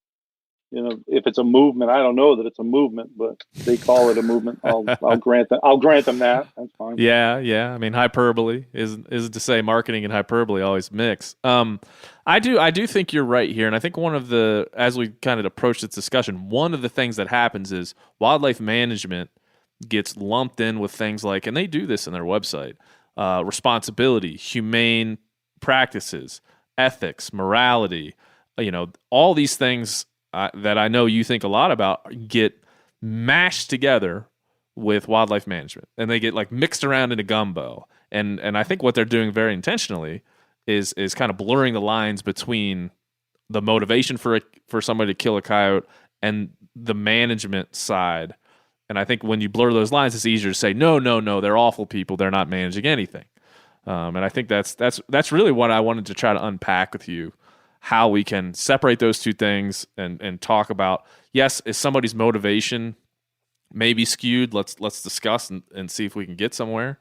if it's a movement. I don't know that it's a movement, but they call it a movement. I'll grant them that. That's fine. Yeah. I mean, hyperbole isn't to say marketing and hyperbole always mix. I do think you're right here, and I think as we kind of approach this discussion, one of the things that happens is wildlife management gets lumped in with things like, and they do this in their website, responsibility, humane practices, ethics, morality. All these things that I know you think a lot about get mashed together with wildlife management, and they get like mixed around in a gumbo. And I think what they're doing very intentionally is kind of blurring the lines between the motivation for somebody to kill a coyote and the management side. And I think when you blur those lines, it's easier to say no, they're awful people, they're not managing anything. And I think that's really what I wanted to try to unpack with you. How we can separate those two things and talk about, yes, is somebody's motivation maybe skewed? Let's discuss and see if we can get somewhere.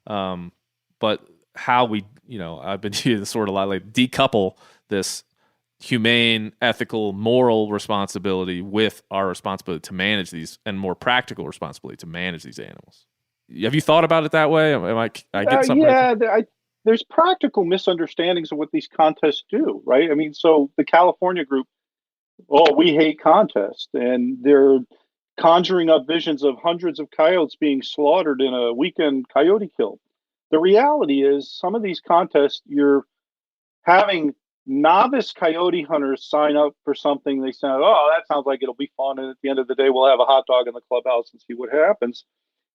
But how we, I've been using this word a lot, like decouple this humane, ethical, moral responsibility with our responsibility to manage these, and more practical responsibility to manage these animals. Have you thought about it that way? I get something. Yeah, there's practical misunderstandings of what these contests do, right? I mean, so the California group, we hate contests, and they're conjuring up visions of hundreds of coyotes being slaughtered in a weekend coyote kill. The reality is, some of these contests, you're having novice coyote hunters sign up for something. They say, that sounds like it'll be fun, and at the end of the day, we'll have a hot dog in the clubhouse and see what happens.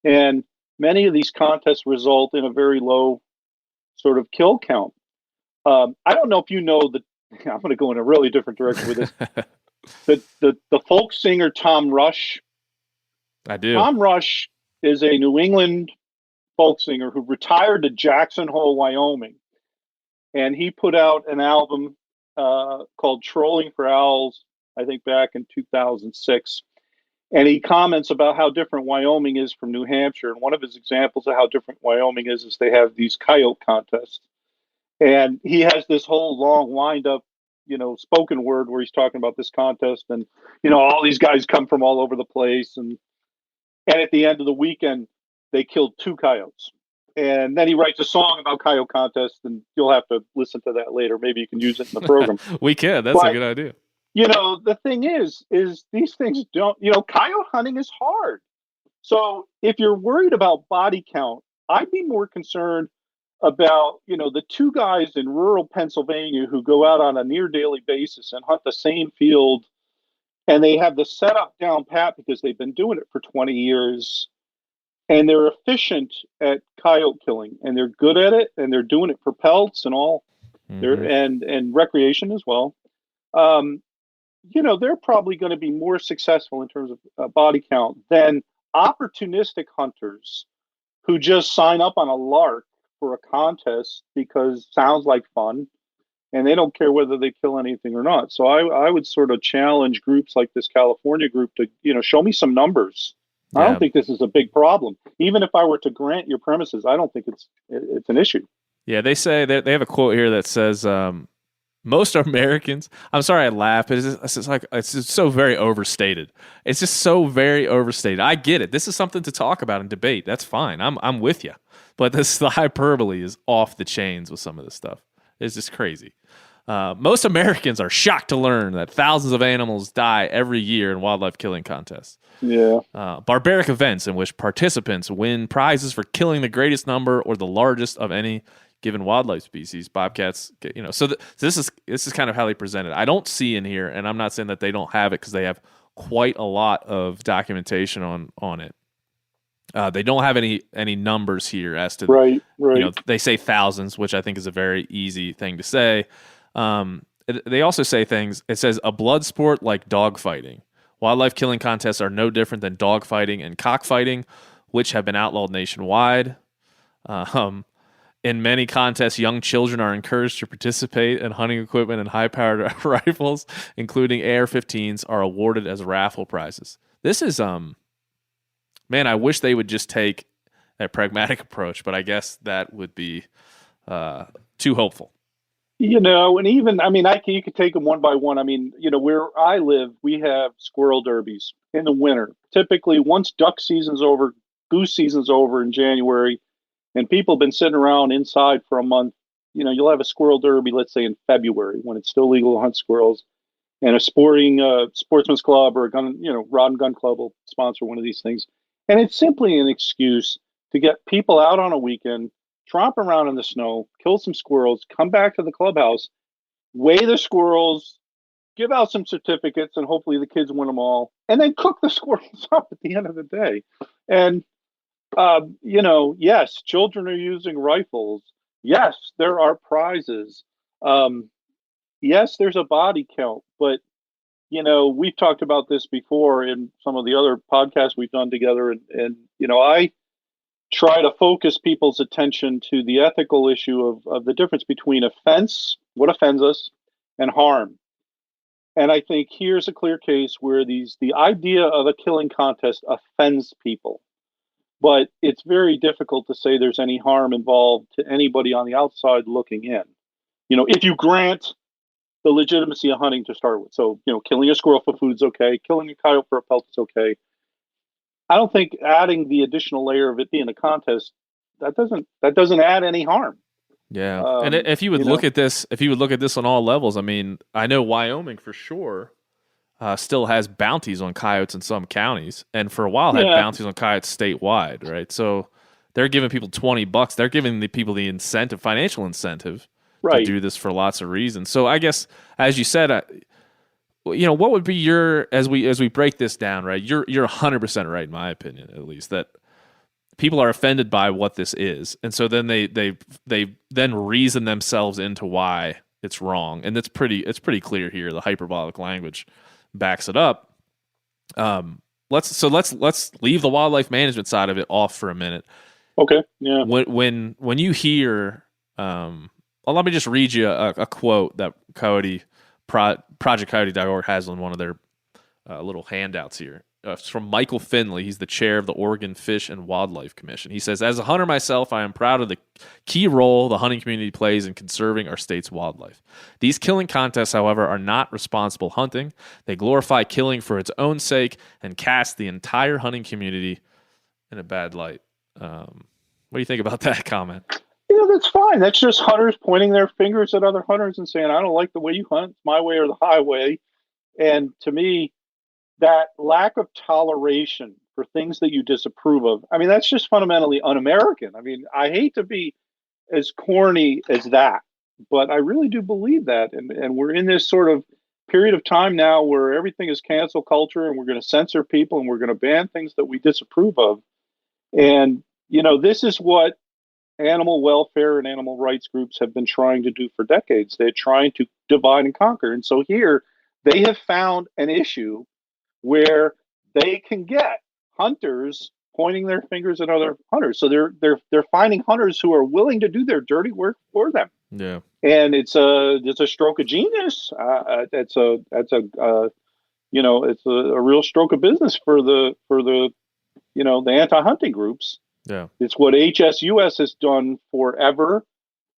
And many of these contests result in a very low sort of kill count. I don't know if you know that. I'm going to go in a really different direction with this. the folk singer Tom Rush. I do. Tom Rush is a New England folk singer who retired to Jackson Hole, Wyoming, and he put out an album called "Trolling for Owls," I think back in 2006. And he comments about how different Wyoming is from New Hampshire. And one of his examples of how different Wyoming is they have these coyote contests. And he has this whole long wind-up spoken word where he's talking about this contest, and all these guys come from all over the place, and at the end of the weekend they killed 2 coyotes. And then he writes a song about coyote contest, and you'll have to listen to that later. Maybe you can use it in the program. We can. That's a good idea. The thing is these things don't, coyote hunting is hard. So if you're worried about body count, I'd be more concerned about, the 2 guys in rural Pennsylvania who go out on a near daily basis and hunt the same field, and they have the setup down pat because they've been doing it for 20 years, and they're efficient at coyote killing, and they're good at it, and they're doing it for pelts and all, and recreation as well. They're probably going to be more successful in terms of body count than opportunistic hunters who just sign up on a lark for a contest because it sounds like fun, and they don't care whether they kill anything or not. So I would sort of challenge groups like this California group to, show me some numbers. Yeah. I don't think this is a big problem. Even if I were to grant your premises, I don't think it's an issue. Yeah, they say they have a quote here that says, most Americans, I'm sorry I laugh, it's just so very overstated. It's just so very overstated. I get it. This is something to talk about and debate. That's fine. I'm with you. But the hyperbole is off the chains with some of this stuff. It's just crazy. Most Americans are shocked to learn that thousands of animals die every year in wildlife killing contests. Yeah. Barbaric events in which participants win prizes for killing the greatest number or the largest of any given wildlife species. Bobcats, so this is kind of how they present it. I don't see in here, and I'm not saying that they don't have it because they have quite a lot of documentation on it. They don't have any numbers here as to right. They say thousands, which I think is a very easy thing to say. They also say things. It says a blood sport like dogfighting. Wildlife killing contests are no different than dogfighting and cockfighting, which have been outlawed nationwide. In many contests, young children are encouraged to participate, and hunting equipment and high-powered rifles, including AR-15s, are awarded as raffle prizes. This is, man, I wish they would just take a pragmatic approach, but I guess that would be too hopeful. And even, you could take them one by one. Where I live, we have squirrel derbies in the winter. Typically, once duck season's over, goose season's over in January, and people have been sitting around inside for a month, you'll have a squirrel derby, let's say in February, when it's still legal to hunt squirrels, and a sportsman's club or a gun, rod and gun club will sponsor one of these things. And it's simply an excuse to get people out on a weekend, tromp around in the snow, kill some squirrels, come back to the clubhouse, weigh the squirrels, give out some certificates, and hopefully the kids win them all, and then cook the squirrels up at the end of the day. And yes, children are using rifles. Yes, there are prizes. Yes, there's a body count, but we've talked about this before in some of the other podcasts we've done together, and I try to focus people's attention to the ethical issue of the difference between offense, what offends us, and harm. And I think here's a clear case where the idea of a killing contest offends people. But it's very difficult to say there's any harm involved to anybody on the outside looking in. If you grant the legitimacy of hunting to start with. So, killing a squirrel for food is okay. Killing a coyote for a pelt is okay. I don't think adding the additional layer of it being a contest, that doesn't add any harm. Yeah. And if you would look at this, on all levels, I know Wyoming for sure still has bounties on coyotes in some counties, and for a while had bounties on coyotes statewide, right? So they're giving people $20. They're giving the people the incentive, financial incentive, to do this for lots of reasons. So I guess, as you said, what would be your, as we break this down, right? You're 100% right, in my opinion, at least, that people are offended by what this is, and so then they then reason themselves into why it's wrong, and it's pretty clear here. The hyperbolic language backs it up. Let's leave the wildlife management side of it off for a minute. Okay. Yeah. When you hear, let me just read you a quote that Coyote, ProjectCoyote.org has on one of their little handouts here. It's from Michael Finley. He's the chair of the Oregon Fish and Wildlife Commission. He says, as a hunter myself, I am proud of the key role the hunting community plays in conserving our state's wildlife. These killing contests, however, are not responsible hunting. They glorify killing for its own sake and cast the entire hunting community in a bad light. What do you think about that comment? That's fine. That's just hunters pointing their fingers at other hunters and saying, I don't like the way you hunt. It's my way or the highway. And to me, that lack of toleration for things that you disapprove of, I mean, that's just fundamentally un-American. I mean, I hate to be as corny as that, but I really do believe that. And we're in this sort of period of time now where everything is cancel culture, and we're going to censor people, and we're going to ban things that we disapprove of. And, this is what animal welfare and animal rights groups have been trying to do for decades. They're trying to divide and conquer. And so here they have found an issue where they can get hunters pointing their fingers at other hunters. So they're finding hunters who are willing to do their dirty work for them. Yeah. And it's a stroke of genius. It's a real stroke of business for the the anti-hunting groups. Yeah. It's what HSUS has done forever.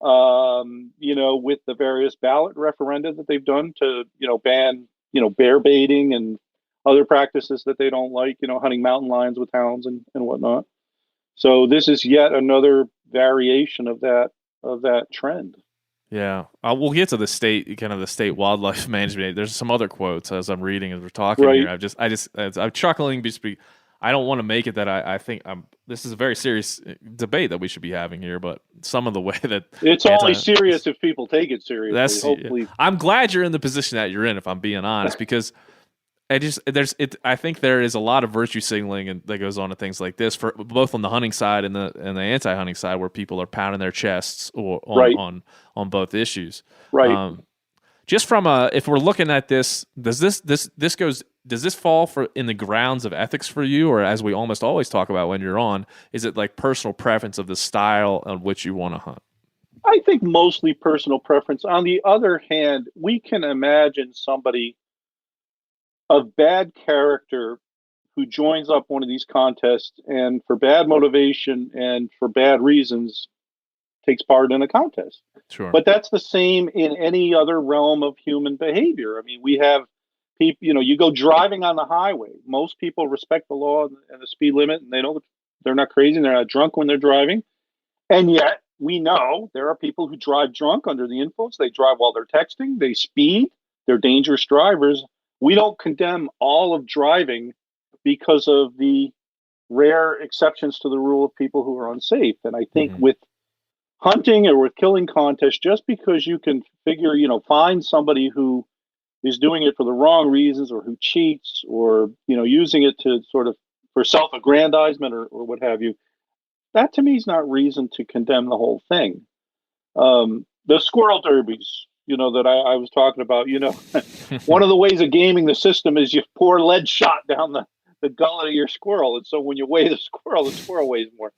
With the various ballot referenda that they've done to, ban, bear baiting and other practices that they don't like, hunting mountain lions with hounds and whatnot. So this is yet another variation of that trend. Yeah. We'll get to the state wildlife management. There's some other quotes as I'm reading as we're talking right. here. I'm chuckling because I don't want to make it that I think this is a very serious debate that we should be having here, but some of the way that it's only serious if people take it seriously. Hopefully. I'm glad you're in the position that you're in, if I'm being honest, because I think there is a lot of virtue signaling and that goes on to things like this, for both on the hunting side and the anti-hunting side, where people are pounding their chests on both issues. Right. Just from if we're looking at this, does this fall in the grounds of ethics for you, or as we almost always talk about when you're on, is it like personal preference of the style on which you want to hunt? I think mostly personal preference. On the other hand, we can imagine somebody of bad character who joins up one of these contests and for bad motivation and for bad reasons takes part in a contest. Sure. But that's the same in any other realm of human behavior. I mean, we have people, you go driving on the highway. Most people respect the law and the speed limit, and they know that they're not crazy and they're not drunk when they're driving. And yet we know there are people who drive drunk under the influence. They drive while they're texting, they speed, they're dangerous drivers. We don't condemn all of driving because of the rare exceptions to the rule of people who are unsafe. And I think with hunting or with killing contests, just because you can figure, find somebody who is doing it for the wrong reasons or who cheats or, using it to sort of for self-aggrandizement or what have you, that to me is not reason to condemn the whole thing. The squirrel derbies, that I was talking about, one of the ways of gaming the system is you pour lead shot down the gullet of your squirrel. And so when you weigh the squirrel weighs more.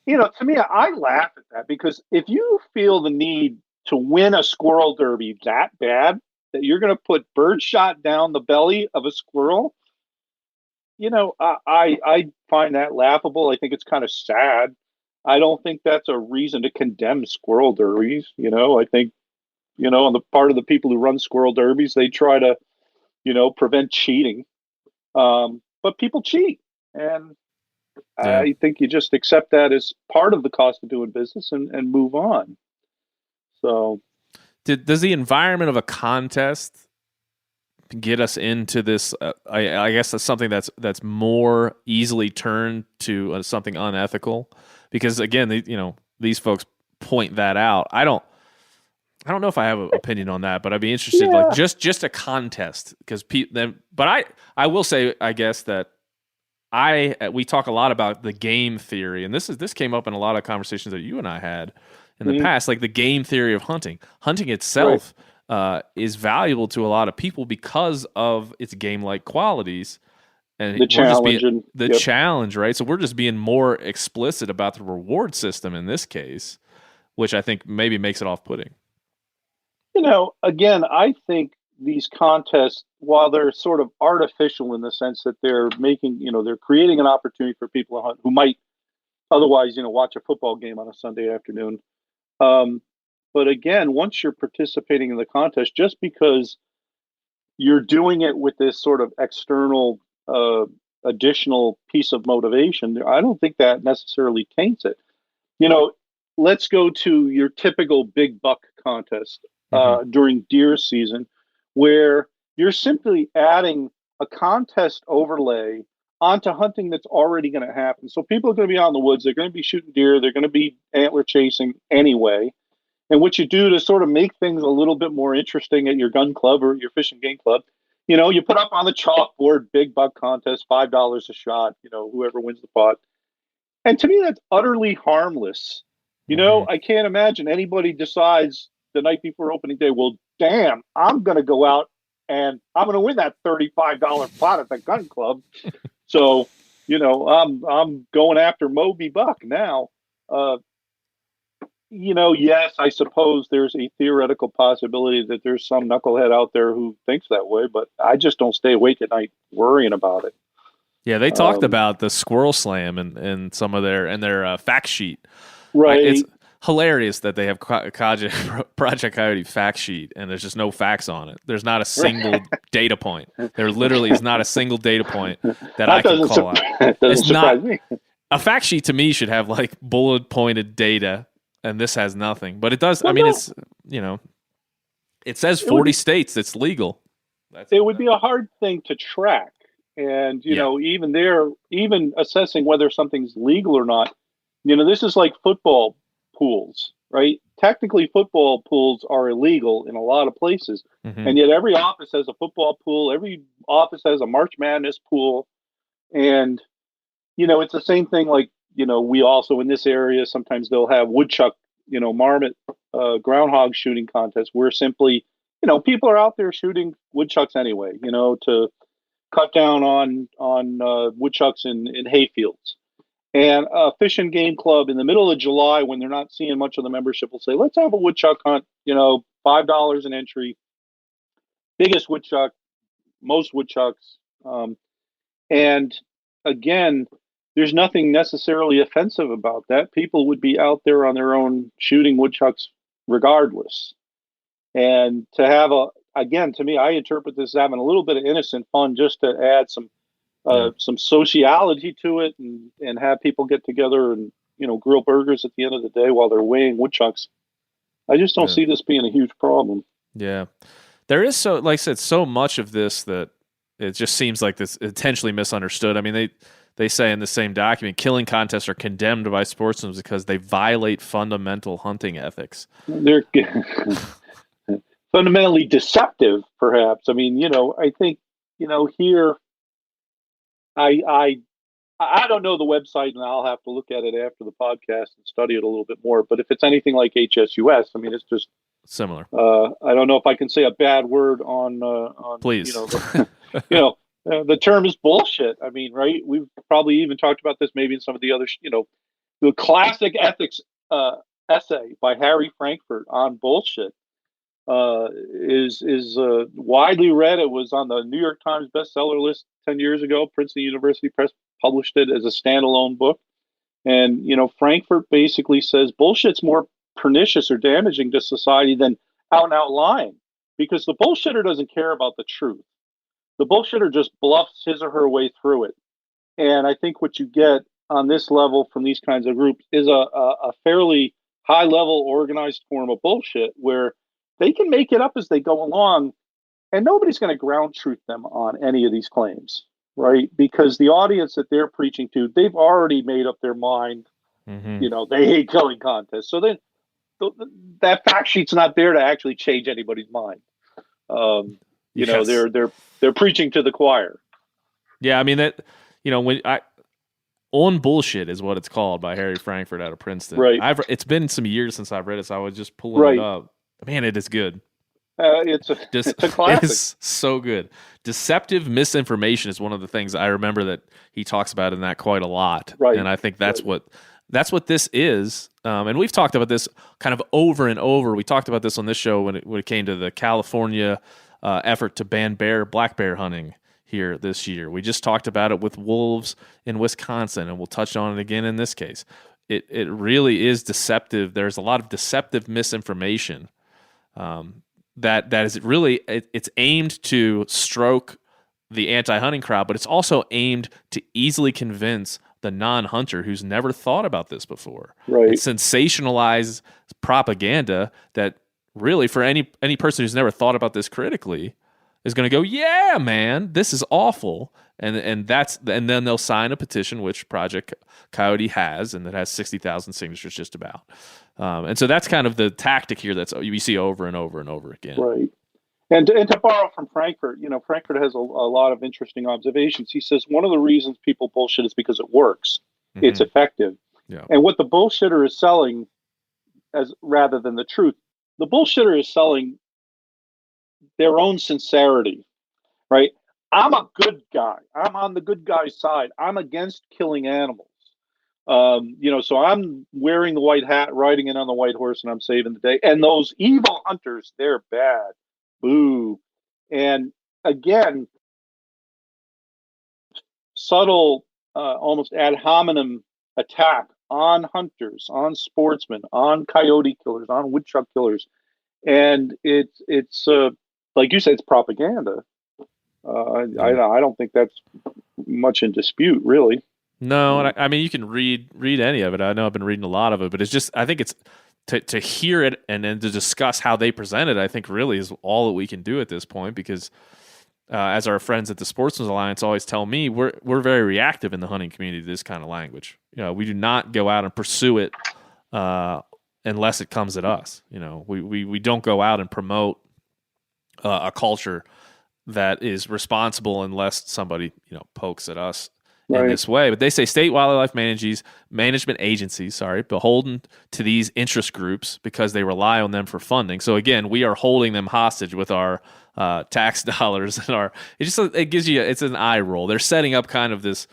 To me, I laugh at that, because if you feel the need to win a squirrel derby that bad that you're going to put bird shot down the belly of a squirrel, I find that laughable. I think it's kind of sad. I don't think that's a reason to condemn squirrel derbies. I think, on the part of the people who run squirrel derbies, they try to, prevent cheating. But people cheat. And yeah. I think you just accept that as part of the cost of doing business and move on. So, does the environment of a contest get us into this? I guess that's something that's more easily turned to something unethical, because again, these folks point that out. I don't know if I have an opinion on that, but I'd be interested. Yeah. Like just a contest, because but I will say, I guess that. We talk a lot about the game theory, and this came up in a lot of conversations that you and I had in the past, like the game theory of hunting. Hunting itself is valuable to a lot of people because of its game-like qualities and the challenge, challenge, right? So we're just being more explicit about the reward system in this case, which I think maybe makes it off-putting. Again, I think these contests, while they're sort of artificial in the sense that they're making, they're creating an opportunity for people to hunt who might otherwise, watch a football game on a Sunday afternoon. But again, once you're participating in the contest, just because you're doing it with this sort of external, additional piece of motivation, I don't think that necessarily taints it. Let's go to your typical big buck contest during deer season, where you're simply adding a contest overlay onto hunting that's already going to happen. So people are going to be out in the woods. They're going to be shooting deer. They're going to be antler chasing anyway. And what you do to sort of make things a little bit more interesting at your gun club or your fish and game club, you put up on the chalkboard, big buck contest, $5 a shot, whoever wins the pot. And to me, that's utterly harmless. I can't imagine anybody decides the night before opening day, well, damn, I'm going to go out and I'm going to win that $35 pot at the gun club. So, I'm going after Moby Buck now. Yes, I suppose there's a theoretical possibility that there's some knucklehead out there who thinks that way, but I just don't stay awake at night worrying about it. Yeah, they talked about the squirrel slam and some of their fact sheet. Right. It's hilarious that they have Project Coyote fact sheet and there's just no facts on it. There's not a single data point. There literally is not a single data point that I can call out. That doesn't surprise me. A fact sheet to me should have like bullet pointed data, and this has nothing. But it does. Well, I mean, it's it says 40 states it's legal. It would be a hard thing to track, and even assessing whether something's legal or not. This is like football pools, right? Technically, football pools are illegal in a lot of places, and yet every office has a football pool. Every office has a March Madness pool, and it's the same thing. Like we also in this area sometimes they'll have woodchuck, marmot, groundhog shooting contests where simply people are out there shooting woodchucks anyway, to cut down on woodchucks in hayfields. And a fish and game club in the middle of July, when they're not seeing much of the membership, will say, let's have a woodchuck hunt, $5 an entry, biggest woodchuck, most woodchucks. And again, there's nothing necessarily offensive about that. People would be out there on their own shooting woodchucks regardless. And to have to me, I interpret this as having a little bit of innocent fun just to add some sociology to it and have people get together and, grill burgers at the end of the day while they're weighing woodchucks. I just don't see this being a huge problem. Yeah. There is like I said, so much of this that it just seems like this intentionally misunderstood. I mean, they say in the same document, killing contests are condemned by sportsmen because they violate fundamental hunting ethics. They're fundamentally deceptive, perhaps. I mean, I think, here, I don't know the website, and I'll have to look at it after the podcast and study it a little bit more. But if it's anything like HSUS, I mean, it's just similar. I don't know if I can say a bad word on please. The term is bullshit. I mean, right? We've probably even talked about this maybe in some of the other, the classic ethics essay by Harry Frankfurt on bullshit is widely read. It was on the New York Times bestseller list 10 years ago. Princeton University Press published it as a standalone book. And, Frankfurt basically says bullshit's more pernicious or damaging to society than out and out lying, because the bullshitter doesn't care about the truth. The bullshitter just bluffs his or her way through it. And I think what you get on this level from these kinds of groups is a fairly high level organized form of bullshit where they can make it up as they go along, and nobody's going to ground truth them on any of these claims, right? Because the audience that they're preaching to, they've already made up their mind. They hate killing contests. So then that fact sheet's not there to actually change anybody's mind. Yes. They're preaching to the choir. Yeah, I mean that. When On Bullshit is what it's called by Harry Frankfurt out of Princeton. Right. It's been some years since I've read it, so I was just pulling it up. Man, it is good. It's a classic. It's so good. Deceptive misinformation is one of the things I remember that he talks about in that quite a lot. Right. And I think that's what this is. And we've talked about this kind of over and over. We talked about this on this show when it came to the California effort to ban black bear hunting here this year. We just talked about it with wolves in Wisconsin, and we'll touch on it again in this case. It really is deceptive. There's a lot of deceptive misinformation that is really it's aimed to stroke the anti-hunting crowd, but it's also aimed to easily convince the non-hunter who's never thought about this before. Right. It's sensationalized propaganda that really, for any person who's never thought about this critically, is going to go, yeah, man, this is awful, and then they'll sign a petition, which Project Coyote has, and that has 60,000 signatures just about. And so that's kind of the tactic here that we see over and over and over again. Right. And to borrow from Frankfurt, Frankfurt has a lot of interesting observations. He says one of the reasons people bullshit is because it works. Mm-hmm. It's effective. Yeah. And what the bullshitter is selling, as rather than the truth, the bullshitter is selling their own sincerity, right? I'm a good guy. I'm on the good guy's side. I'm against killing animals. So I'm wearing the white hat, riding in on the white horse, and I'm saving the day. And those evil hunters, they're bad. Boo. And again, subtle, almost ad hominem attack on hunters, on sportsmen, on coyote killers, on woodchuck killers. And it's like you said, it's propaganda. I don't think that's much in dispute, really. No, and I mean, you can read any of it. I know I've been reading a lot of it, but it's just, I think it's to hear it and then to discuss how they present it, I think really is all that we can do at this point, because as our friends at the Sportsmen's Alliance always tell me, we're very reactive in the hunting community to this kind of language. We do not go out and pursue it unless it comes at us. We don't go out and promote a culture that is responsible unless somebody pokes at us in this way. But they say state wildlife management agencies, beholden to these interest groups because they rely on them for funding. So again, we are holding them hostage with our tax dollars and it gives you, it's an eye roll. They're setting up kind of the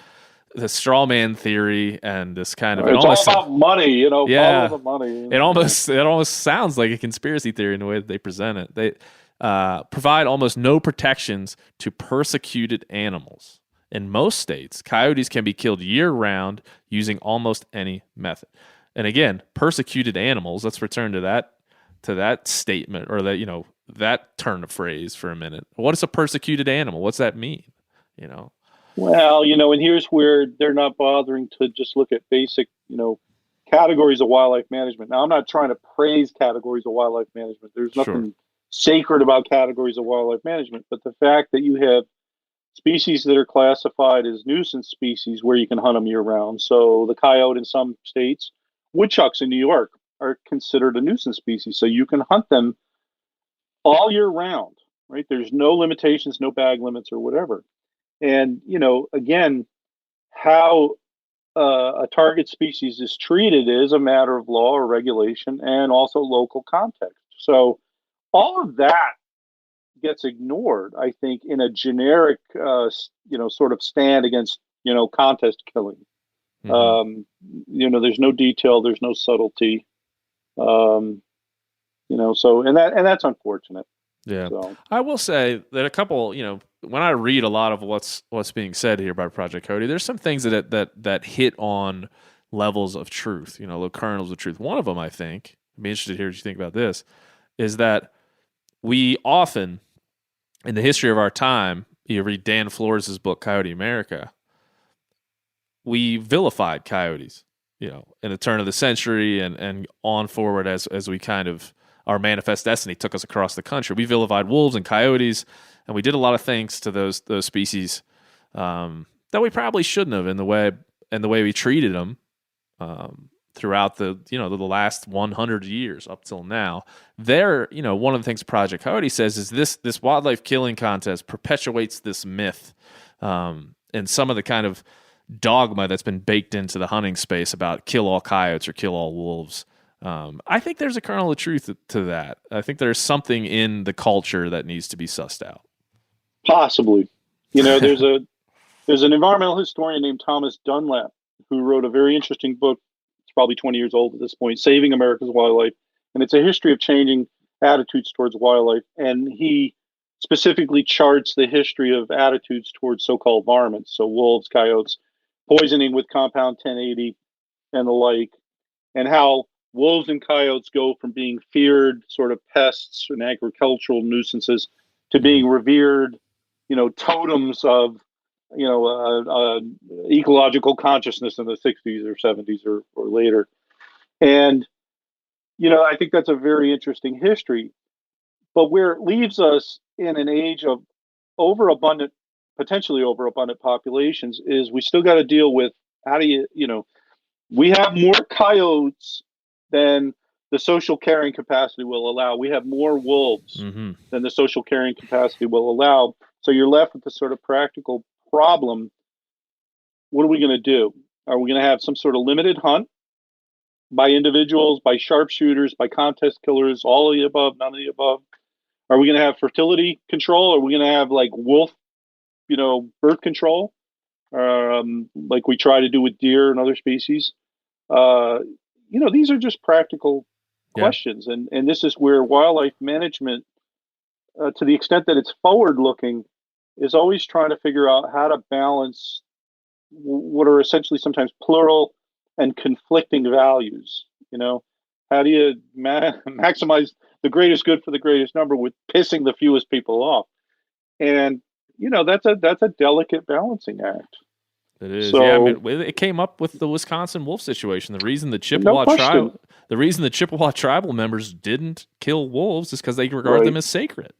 straw man theory and this kind of, it's all about money, follow the money. It almost sounds like a conspiracy theory in the way that they present it. They provide almost no protections to persecuted animals. In most states, coyotes can be killed year-round using almost any method. And again, persecuted animals, let's return to that statement, or that turn of phrase for a minute. What is a persecuted animal? What's that mean? Well, and here's where they're not bothering to just look at basic, categories of wildlife management. Now, I'm not trying to praise categories of wildlife management. There's nothing sacred about categories of wildlife management, but the fact that you have species that are classified as nuisance species where you can hunt them year-round. So the coyote in some states, woodchucks in New York are considered a nuisance species. So you can hunt them all year round, right? There's no limitations, no bag limits or whatever. And, again, how a target species is treated is a matter of law or regulation and also local context. So all of that gets ignored, I think, in a generic, sort of stand against, contest killing. Mm-hmm. There's no detail, there's no subtlety. So that's unfortunate. Yeah. So. I will say that a couple, when I read a lot of what's being said here by Project Coyote, there's some things that hit on levels of truth, little kernels of truth. One of them, I think, I'd be interested to hear what you think about this, is that we often, in the history of our time, you read Dan Flores' book, Coyote America, we vilified coyotes, in the turn of the century and on forward as we kind of, our manifest destiny took us across the country. We vilified wolves and coyotes, and we did a lot of things to those species that we probably shouldn't have in the way we treated them throughout the last 100 years up till now. One of the things Project Coyote says is this wildlife killing contest perpetuates this myth and some of the kind of dogma that's been baked into the hunting space about kill all coyotes or kill all wolves. I think there's a kernel of truth to that. I think there's something in the culture that needs to be sussed out. Possibly. There's an environmental historian named Thomas Dunlap who wrote a very interesting book. It's probably 20 years old at this point, Saving America's Wildlife. And it's a history of changing attitudes towards wildlife. And he specifically charts the history of attitudes towards so-called varmints, so wolves, coyotes, poisoning with compound 1080 and the like, and how wolves and coyotes go from being feared sort of pests and agricultural nuisances to being revered, totems of, ecological consciousness in the 60s or 70s or later. And, I think that's a very interesting history. But where it leaves us in an age of potentially overabundant populations is we still got to deal with how do we have more coyotes than the social carrying capacity will allow. We have more wolves than the social carrying capacity will allow. So you're left with this sort of practical problem. What are we going to do? Are we going to have some sort of limited hunt by individuals, by sharpshooters, by contest killers, all of the above, none of the above? Are we going to have fertility control? Are we going to have like wolf, birth control, like we try to do with deer and other species? These are just practical questions, and this is where wildlife management, to the extent that it's forward-looking, is always trying to figure out how to balance what are essentially sometimes plural and conflicting values. How do you maximize the greatest good for the greatest number with pissing the fewest people off? And that's a delicate balancing act. It is. So, yeah, it came up with the Wisconsin wolf situation. The reason the Chippewa tribal members didn't kill wolves is because they regard them as sacred,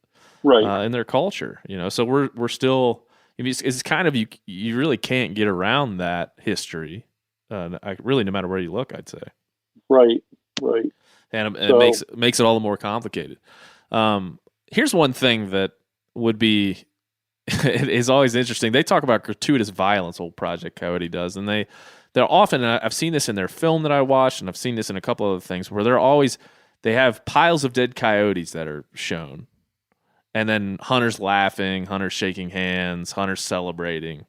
in their culture. So we're still. It's kind of you really can't get around that history. Really, no matter where you look, I'd say. Right. And it makes it all the more complicated. Here's one thing that would be is always interesting. They talk about gratuitous violence, old Project Coyote does, and they're often, and I've seen this in their film that I watched, and I've seen this in a couple other things, where they have piles of dead coyotes that are shown, and then hunters laughing, hunters shaking hands, hunters celebrating,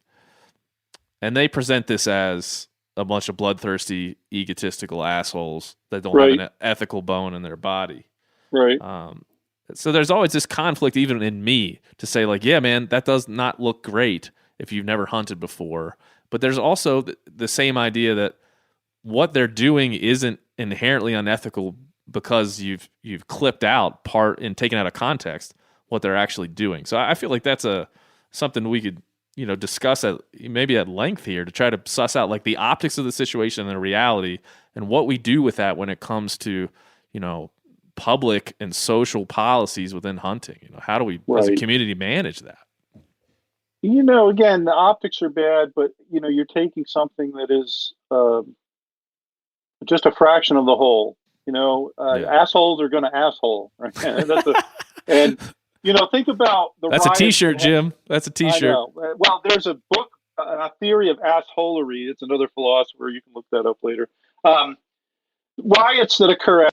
and they present this as a bunch of bloodthirsty, egotistical assholes that don't have an ethical bone in their body. Right. So there's always this conflict, even in me, to say like, yeah, man, that does not look great if you've never hunted before. But there's also the same idea that what they're doing isn't inherently unethical because you've clipped out part and taken out of context what they're actually doing. So I feel like that's something we could discuss maybe at length here to try to suss out like the optics of the situation and the reality and what we do with that when it comes to public and social policies within hunting. How do we as a community manage that? Again, the optics are bad, but you're taking something that is just a fraction of the whole. Assholes are going to asshole, right? And think about the. That's a T-shirt, Jim. That's a T-shirt. I know. Well, there's a book, a theory of assholery. It's another philosopher. You can look that up later. Riots that occur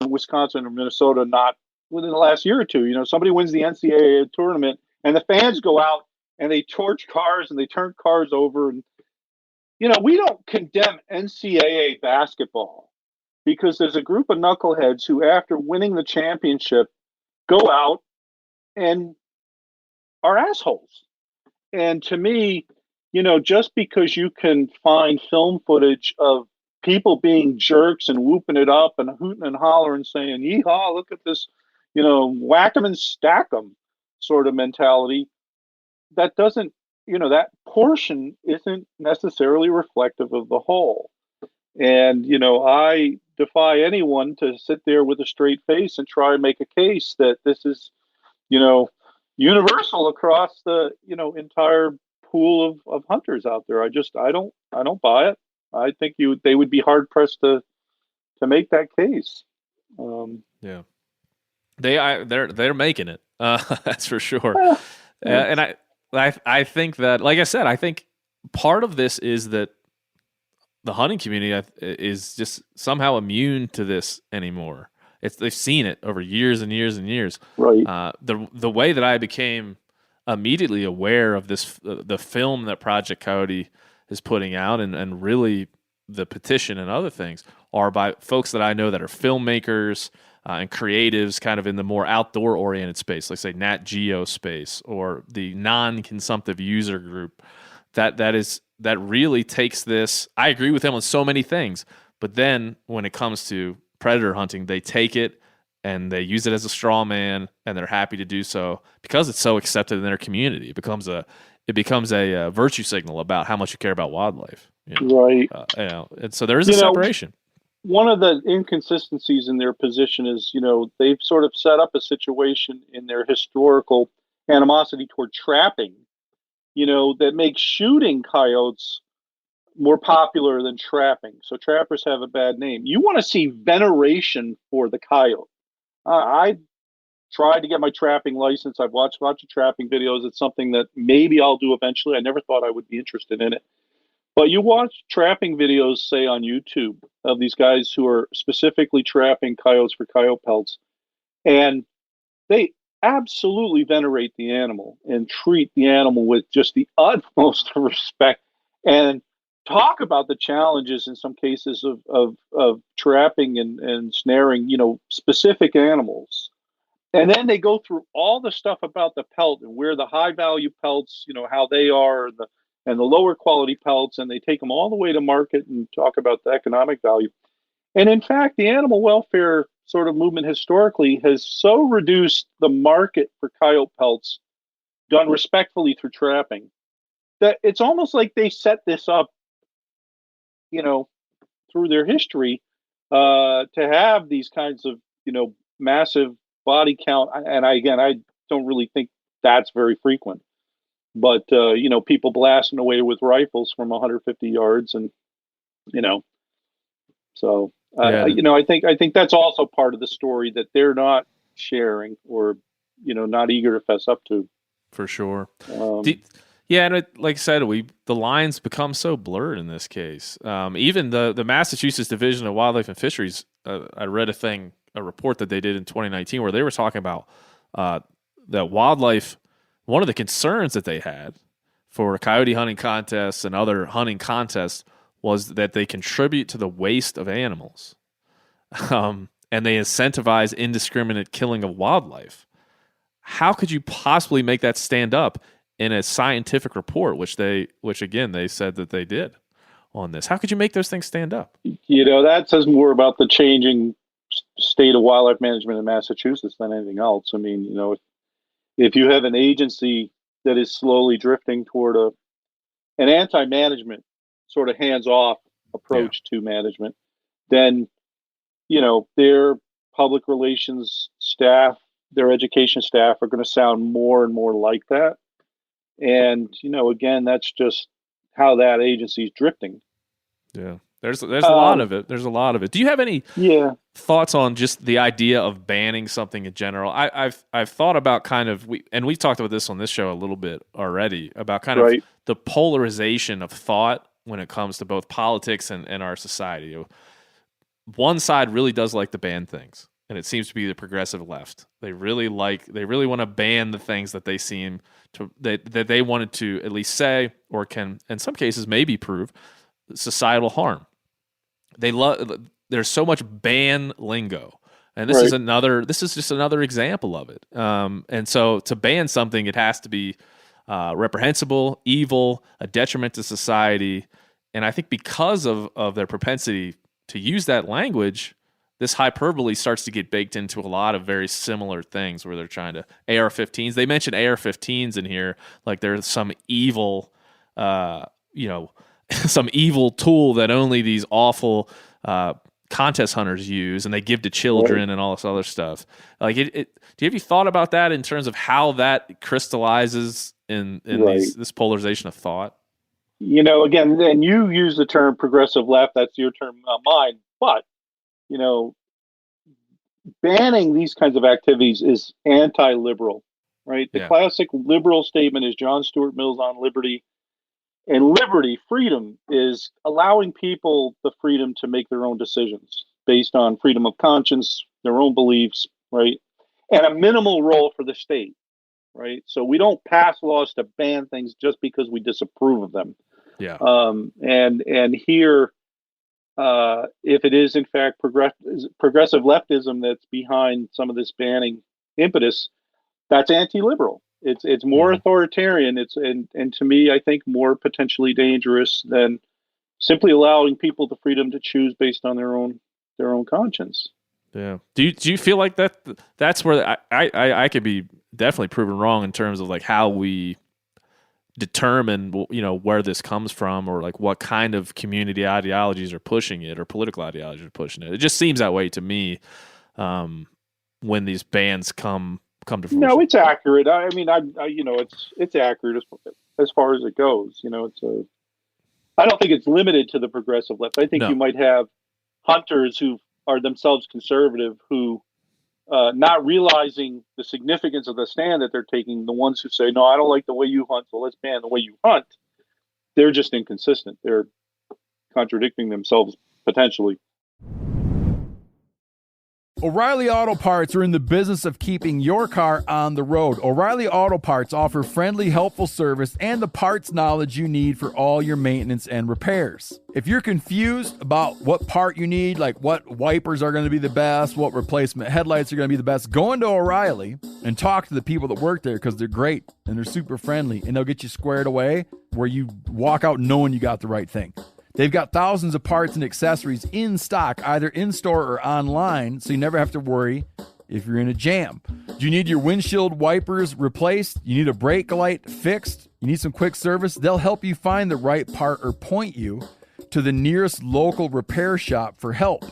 in Wisconsin or Minnesota, not within the last year or two. Somebody wins the NCAA tournament, and the fans go out and they torch cars and they turn cars over. And we don't condemn NCAA basketball because there's a group of knuckleheads who, after winning the championship, go out and are assholes. And to me, just because you can find film footage of people being jerks and whooping it up and hooting and hollering, saying, yeehaw, look at this, whack 'em and stack 'em sort of mentality, that doesn't, that portion isn't necessarily reflective of the whole. And, I defy anyone to sit there with a straight face and try and make a case that this is, universal across the, entire pool of hunters out there. I don't buy it. I think they would be hard pressed to make that case. Yeah, they're making it. That's for sure. And I think that, like I said, I think part of this is that the hunting community is just somehow immune to this anymore. They've seen it over years and years and years. Right. The way that I became immediately aware of the film that Project Coyote is putting out, and really the petition and other things, are by folks that I know that are filmmakers, and creatives kind of in the more outdoor oriented space, like say Nat Geo space or the non-consumptive user group, that really takes this. I agree with them on so many things, but then when it comes to predator hunting, they take it and they use it as a straw man, and they're happy to do so because it's so accepted in their community. It becomes a virtue signal about how much you care about wildlife. Right. And so there is a separation. One of the inconsistencies in their position is, they've sort of set up a situation in their historical animosity toward trapping, that makes shooting coyotes more popular than trapping. So trappers have a bad name. You want to see veneration for the coyote. I tried to get my trapping license. I've watched lots of trapping videos. It's something that maybe I'll do eventually. I never thought I would be interested in it. But you watch trapping videos, say on YouTube, of these guys who are specifically trapping coyotes for coyote pelts, and they absolutely venerate the animal and treat the animal with just the utmost respect, and talk about the challenges in some cases of trapping and snaring, specific animals. And then they go through all the stuff about the pelt and where the high value pelts, how they are, and the lower quality pelts, and they take them all the way to market and talk about the economic value. And in fact, the animal welfare sort of movement historically has so reduced the market for coyote pelts done respectfully through trapping that it's almost like they set this up, through their history, to have these kinds of, massive body count. And I don't really think that's very frequent. But, people blasting away with rifles from 150 yards and, so, I think that's also part of the story that they're not sharing or, not eager to fess up to. For sure. And like I said, the lines become so blurred in this case. Even the Massachusetts Division of Wildlife and Fisheries, I read a report that they did in 2019 where they were talking about that wildlife. One of the concerns that they had for coyote hunting contests and other hunting contests was that they contribute to the waste of animals, and they incentivize indiscriminate killing of wildlife. How could you possibly make that stand up in a scientific report, which again they said that they did on this? How could you make those things stand up? That says more about the changing state of wildlife management in Massachusetts than anything else. I mean, if you have an agency that is slowly drifting toward an anti-management sort of hands-off approach to management, then, their public relations staff, their education staff are going to sound more and more like that. And, again, that's just how that agency is drifting. Yeah. There's a lot of it. There's a lot of it. Do you have any thoughts on just the idea of banning something in general? I've thought about kind of we've talked about this on this show a little bit already about kind of the polarization of thought when it comes to both politics and our society. One side really does like to ban things, and it seems to be the progressive left. They really want to ban the things that they seem to that they wanted to at least say or can in some cases maybe prove societal harm. There's so much ban lingo, and this is just another example of it. And so to ban something, it has to be reprehensible, evil, a detriment to society. And I think because of their propensity to use that language, this hyperbole starts to get baked into a lot of very similar things where they're trying to AR-15s. They mentioned AR-15s in here, like there's some evil, some evil tool that only these awful contest hunters use, and they give to children and all this other stuff. Like, do you have thought about that in terms of how that crystallizes in this polarization of thought? Again, and you use the term progressive left. That's your term, not mine. But banning these kinds of activities is anti-liberal, right? The classic liberal statement is John Stuart Mill's on liberty. And liberty, freedom, is allowing people the freedom to make their own decisions based on freedom of conscience, their own beliefs, right? And a minimal role for the state, right? So we don't pass laws to ban things just because we disapprove of them. Yeah. And here, if it is in fact progressive leftism that's behind some of this banning impetus, that's anti-liberal. It's more authoritarian. And to me, I think more potentially dangerous than simply allowing people the freedom to choose based on their own conscience. Yeah. Do you feel like that's where I could be definitely proven wrong in terms of like how we determine, where this comes from, or like what kind of community ideologies are pushing it, or political ideologies are pushing it. It just seems that way to me when these bans come to fruition. No, it's accurate. I mean, it's accurate as far as it goes. I don't think it's limited to the progressive left. I think you might have hunters who are themselves conservative who, not realizing the significance of the stand that they're taking, the ones who say, no, I don't like the way you hunt, so let's ban the way you hunt. They're just inconsistent. They're contradicting themselves potentially. O'Reilly Auto Parts are in the business of keeping your car on the road. O'Reilly Auto Parts offer friendly, helpful service and the parts knowledge you need for all your maintenance and repairs. If you're confused about what part you need, like what wipers are going to be the best, what replacement headlights are going to be the best, go into O'Reilly and talk to the people that work there, because they're great and they're super friendly, and they'll get you squared away where you walk out knowing you got the right thing. They've got thousands of parts and accessories in stock, either in-store or online, so you never have to worry if you're in a jam. Do you need your windshield wipers replaced? You need a brake light fixed? You need some quick service? They'll help you find the right part or point you to the nearest local repair shop for help.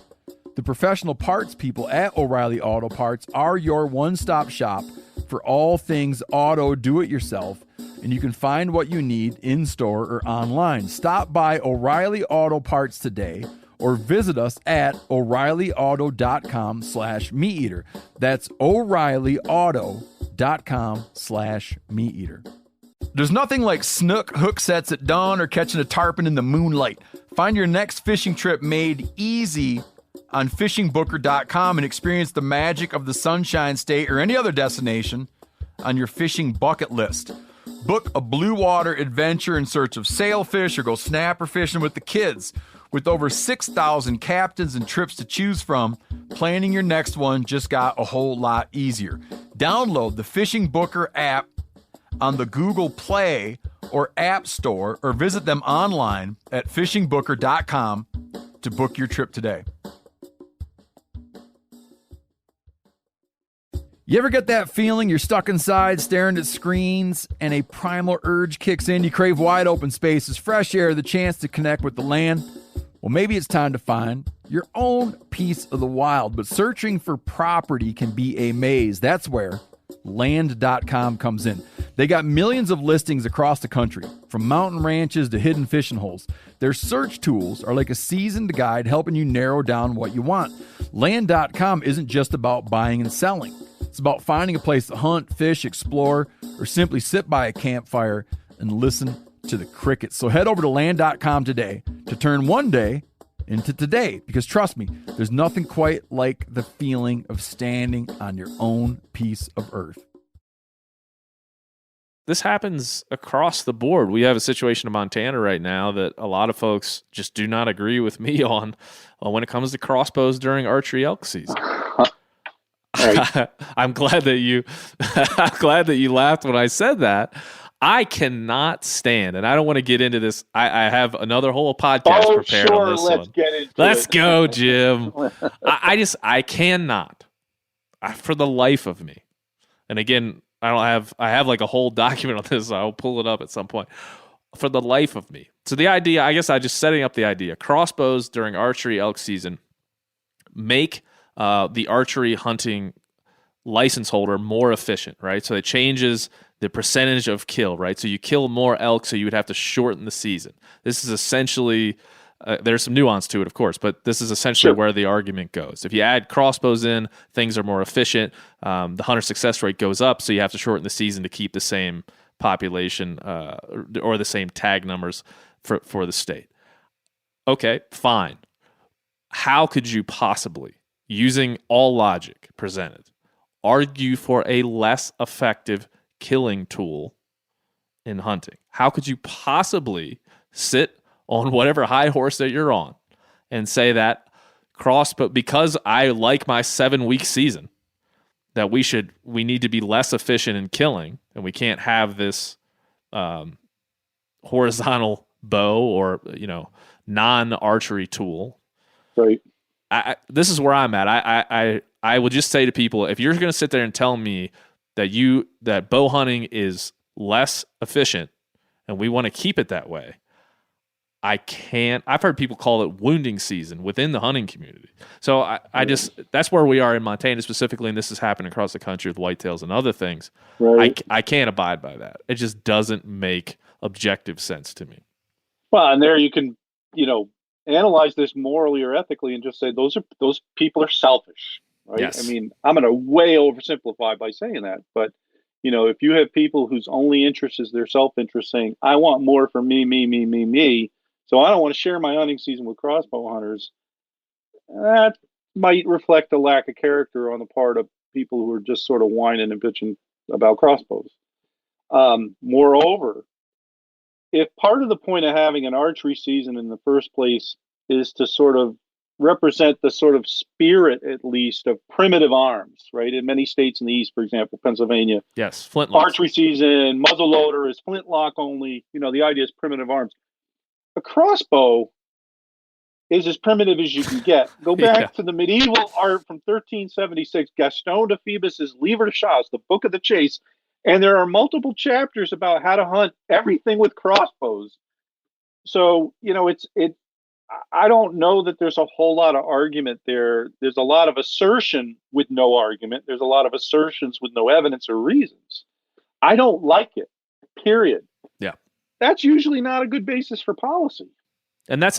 The professional parts people at O'Reilly Auto Parts are your one-stop shop for all things auto do-it-yourself, and you can find what you need in-store or online. Stop by O'Reilly Auto Parts today or visit us at O'ReillyAuto.com/MeatEater. That's O'ReillyAuto.com/MeatEater. There's nothing like snook hook sets at dawn or catching a tarpon in the moonlight. Find your next fishing trip made easy on fishingbooker.com and experience the magic of the Sunshine State or any other destination on your fishing bucket list. Book a blue water adventure in search of sailfish or go snapper fishing with the kids. With over 6,000 captains and trips to choose from, planning your next one just got a whole lot easier. Download the Fishing Booker app on the Google Play or App Store, or visit them online at fishingbooker.com to book your trip today. You ever get that feeling you're stuck inside staring at screens and a primal urge kicks in? You crave wide open spaces, fresh air, the chance to connect with the land. Well, maybe it's time to find your own piece of the wild, but searching for property can be a maze. That's where Land.com comes in. They got millions of listings across the country, from mountain ranches to hidden fishing holes. Their search tools are like a seasoned guide helping you narrow down what you want. Land.com isn't just about buying and selling. It's about finding a place to hunt, fish, explore, or simply sit by a campfire and listen to the crickets. So head over to Land.com today to turn one day into today, because trust me, there's nothing quite like the feeling of standing on your own piece of earth. This happens across the board. We have a situation in Montana right now that a lot of folks just do not agree with me on when it comes to crossbows during archery elk season. Right. I'm glad that you laughed when I said that. I cannot stand, and I don't want to get into this. I have another whole podcast prepared on this one. Let's go, Jim. I cannot, for the life of me. And again, I have like a whole document on this. So I'll pull it up at some point. For the life of me. So the idea, I guess I just setting up the idea. Crossbows during archery elk season make the archery hunting license holder more efficient, right? So it changes the percentage of kill, right? So you kill more elk, so you would have to shorten the season. This is essentially, there's some nuance to it, of course, but this is essentially where the argument goes. If you add crossbows in, things are more efficient. The hunter success rate goes up, so you have to shorten the season to keep the same population or the same tag numbers for the state. Okay, fine. How could you possibly, using all logic presented, argue for a less effective killing tool in hunting? How could you possibly sit on whatever high horse that you're on and say that crossbow, because I like my 7-week season, that we need to be less efficient in killing, and we can't have this horizontal bow or non-archery tool. Right. This is where I'm at. I would just say to people, if you're going to sit there and tell me that bow hunting is less efficient and we want to keep it that way, I can't. I've heard people call it wounding season within the hunting community. So I just, that's where we are in Montana specifically, and this has happened across the country with whitetails and other things. Right. I can't abide by that. It just doesn't make objective sense to me. Well, and there you can, analyze this morally or ethically and just say those people are selfish, right? Yes. I mean, I'm going to way oversimplify by saying that, but if you have people whose only interest is their self-interest, saying, I want more for me, so I don't want to share my hunting season with crossbow hunters, that might reflect a lack of character on the part of people who are just sort of whining and bitching about crossbows. Moreover, if part of the point of having an archery season in the first place is to sort of represent the sort of spirit, at least, of primitive arms, right? In many states in the East, for example, Pennsylvania, yes, flintlock archery season, muzzleloader is flintlock only. The idea is primitive arms. A crossbow is as primitive as you can get. Go back to the medieval art from 1376, Gaston de Phoebus's Livre de Chasse, the Book of the Chase, and there are multiple chapters about how to hunt everything with crossbows. So, I don't know that there's a whole lot of argument there. There's a lot of assertion with no argument. There's a lot of assertions with no evidence or reasons. I don't like it, period. Yeah. That's usually not a good basis for policy. And it's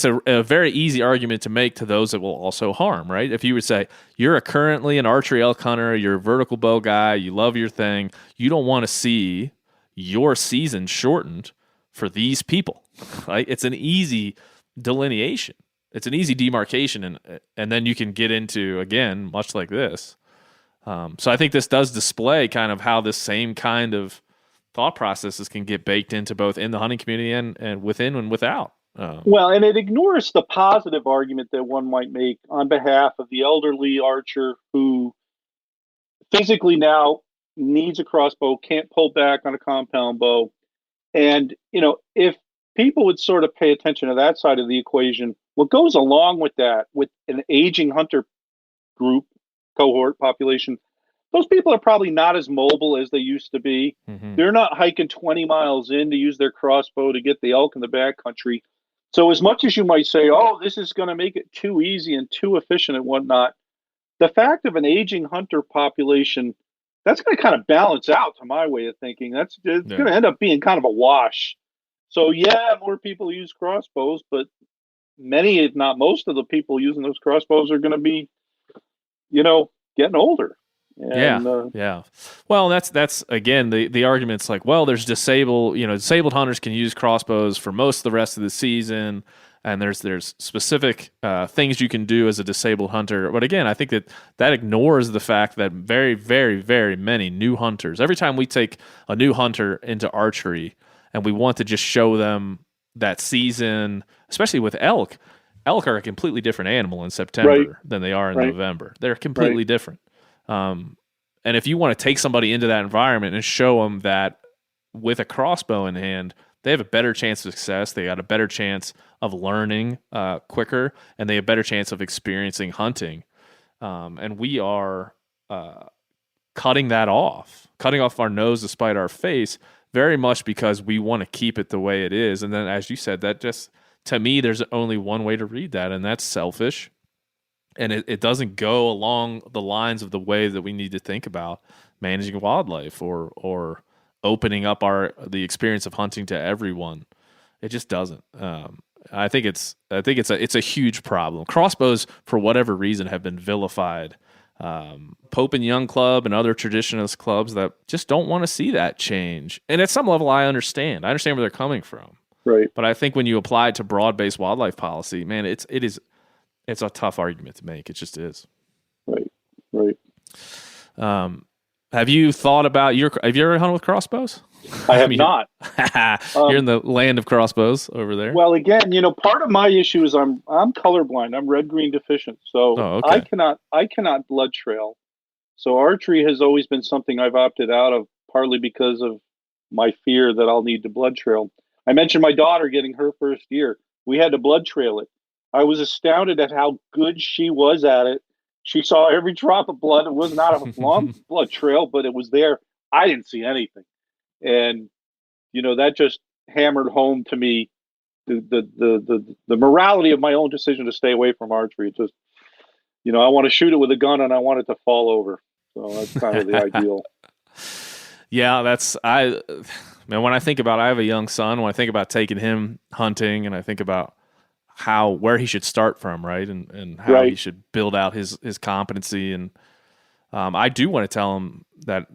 a very easy argument to make to those that will also harm, right? If you would say, you're currently an archery elk hunter, you're a vertical bow guy, you love your thing, you don't want to see your season shortened for these people, right? It's an easy delineation. It's an easy demarcation, and then you can get into, again, much like this. So I think this does display kind of how this same kind of thought processes can get baked into both in the hunting community and within and without. Well, and it ignores the positive argument that one might make on behalf of the elderly archer who physically now needs a crossbow, can't pull back on a compound bow. And, if people would sort of pay attention to that side of the equation, what goes along with that, with an aging hunter group, cohort, population, those people are probably not as mobile as they used to be. Mm-hmm. They're not hiking 20 miles in to use their crossbow to get the elk in the backcountry. So as much as you might say, oh, this is going to make it too easy and too efficient and whatnot, the fact of an aging hunter population, that's going to kind of balance out to my way of thinking. It's going to end up being kind of a wash. So more people use crossbows, but many, if not most of the people using those crossbows are going to be, getting older. And, yeah. Well, that's again the argument's like, well, there's disabled hunters can use crossbows for most of the rest of the season, and there's specific things you can do as a disabled hunter. But again, I think that ignores the fact that very, very, very many new hunters, every time we take a new hunter into archery and we want to just show them that season, especially with elk are a completely different animal in September than they are in November. They're completely different. And if you want to take somebody into that environment and show them that with a crossbow in hand, they have a better chance of success, they got a better chance of learning quicker, and they have a better chance of experiencing hunting. And we are cutting off our nose to spite our face, very much because we want to keep it the way it is. And then, as you said, that just, to me, there's only one way to read that, and that's selfish. And it doesn't go along the lines of the way that we need to think about managing wildlife or opening up the experience of hunting to everyone. It just doesn't. I think it's a huge problem. Crossbows, for whatever reason, have been vilified. Pope and Young Club and other traditionalist clubs that just don't want to see that change. And at some level, I understand. I understand where they're coming from. Right. But I think when you apply it to broad-based wildlife policy, man, it's a tough argument to make. It just is. Right. Have you thought about have you ever hunted with crossbows? I have not. You're in the land of crossbows over there. Well, again, part of my issue is I'm colorblind. I'm red green deficient, so okay. I cannot blood trail. So archery has always been something I've opted out of, partly because of my fear that I'll need to blood trail. I mentioned my daughter getting her first year. We had to blood trail it. I was astounded at how good she was at it. She saw every drop of blood. It was not a long blood trail, but it was there. I didn't see anything. And, that just hammered home to me the morality of my own decision to stay away from archery. It just, I want to shoot it with a gun and I want it to fall over. So that's kind of the ideal. Yeah, when I think about, I have a young son, when I think about taking him hunting and I think about where he should start from, right? And how he should build out his competency. And I do want to tell him that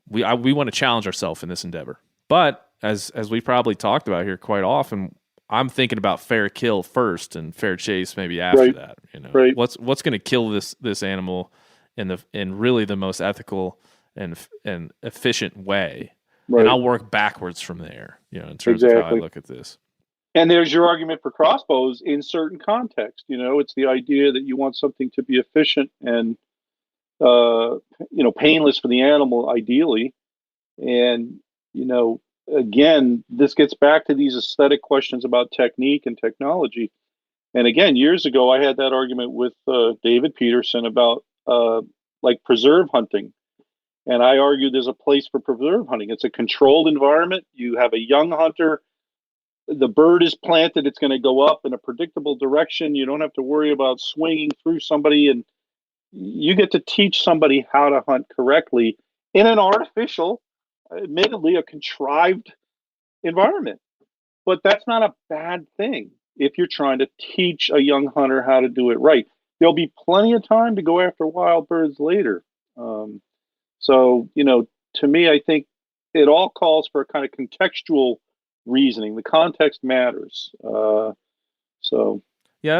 we want to challenge ourselves in this endeavor. But as we probably talked about here quite often, I'm thinking about fair kill first and fair chase maybe after that. Right. What's going to kill this animal in really the most ethical and efficient way. Right. And I'll work backwards from there, in terms of how I look at this. And there's your argument for crossbows in certain contexts. It's the idea that you want something to be efficient and, painless for the animal, ideally. And, again, this gets back to these aesthetic questions about technique and technology. And again, years ago, I had that argument with David Peterson about preserve hunting. And I argue there's a place for preserve hunting. It's a controlled environment. You have a young hunter. The bird is planted. It's going to go up in a predictable direction. You don't have to worry about swinging through somebody. And you get to teach somebody how to hunt correctly in an artificial, admittedly, a contrived environment. But that's not a bad thing if you're trying to teach a young hunter how to do it right. There'll be plenty of time to go after wild birds later. So, to me, I think it all calls for a kind of contextual reasoning. The context matters. Yeah,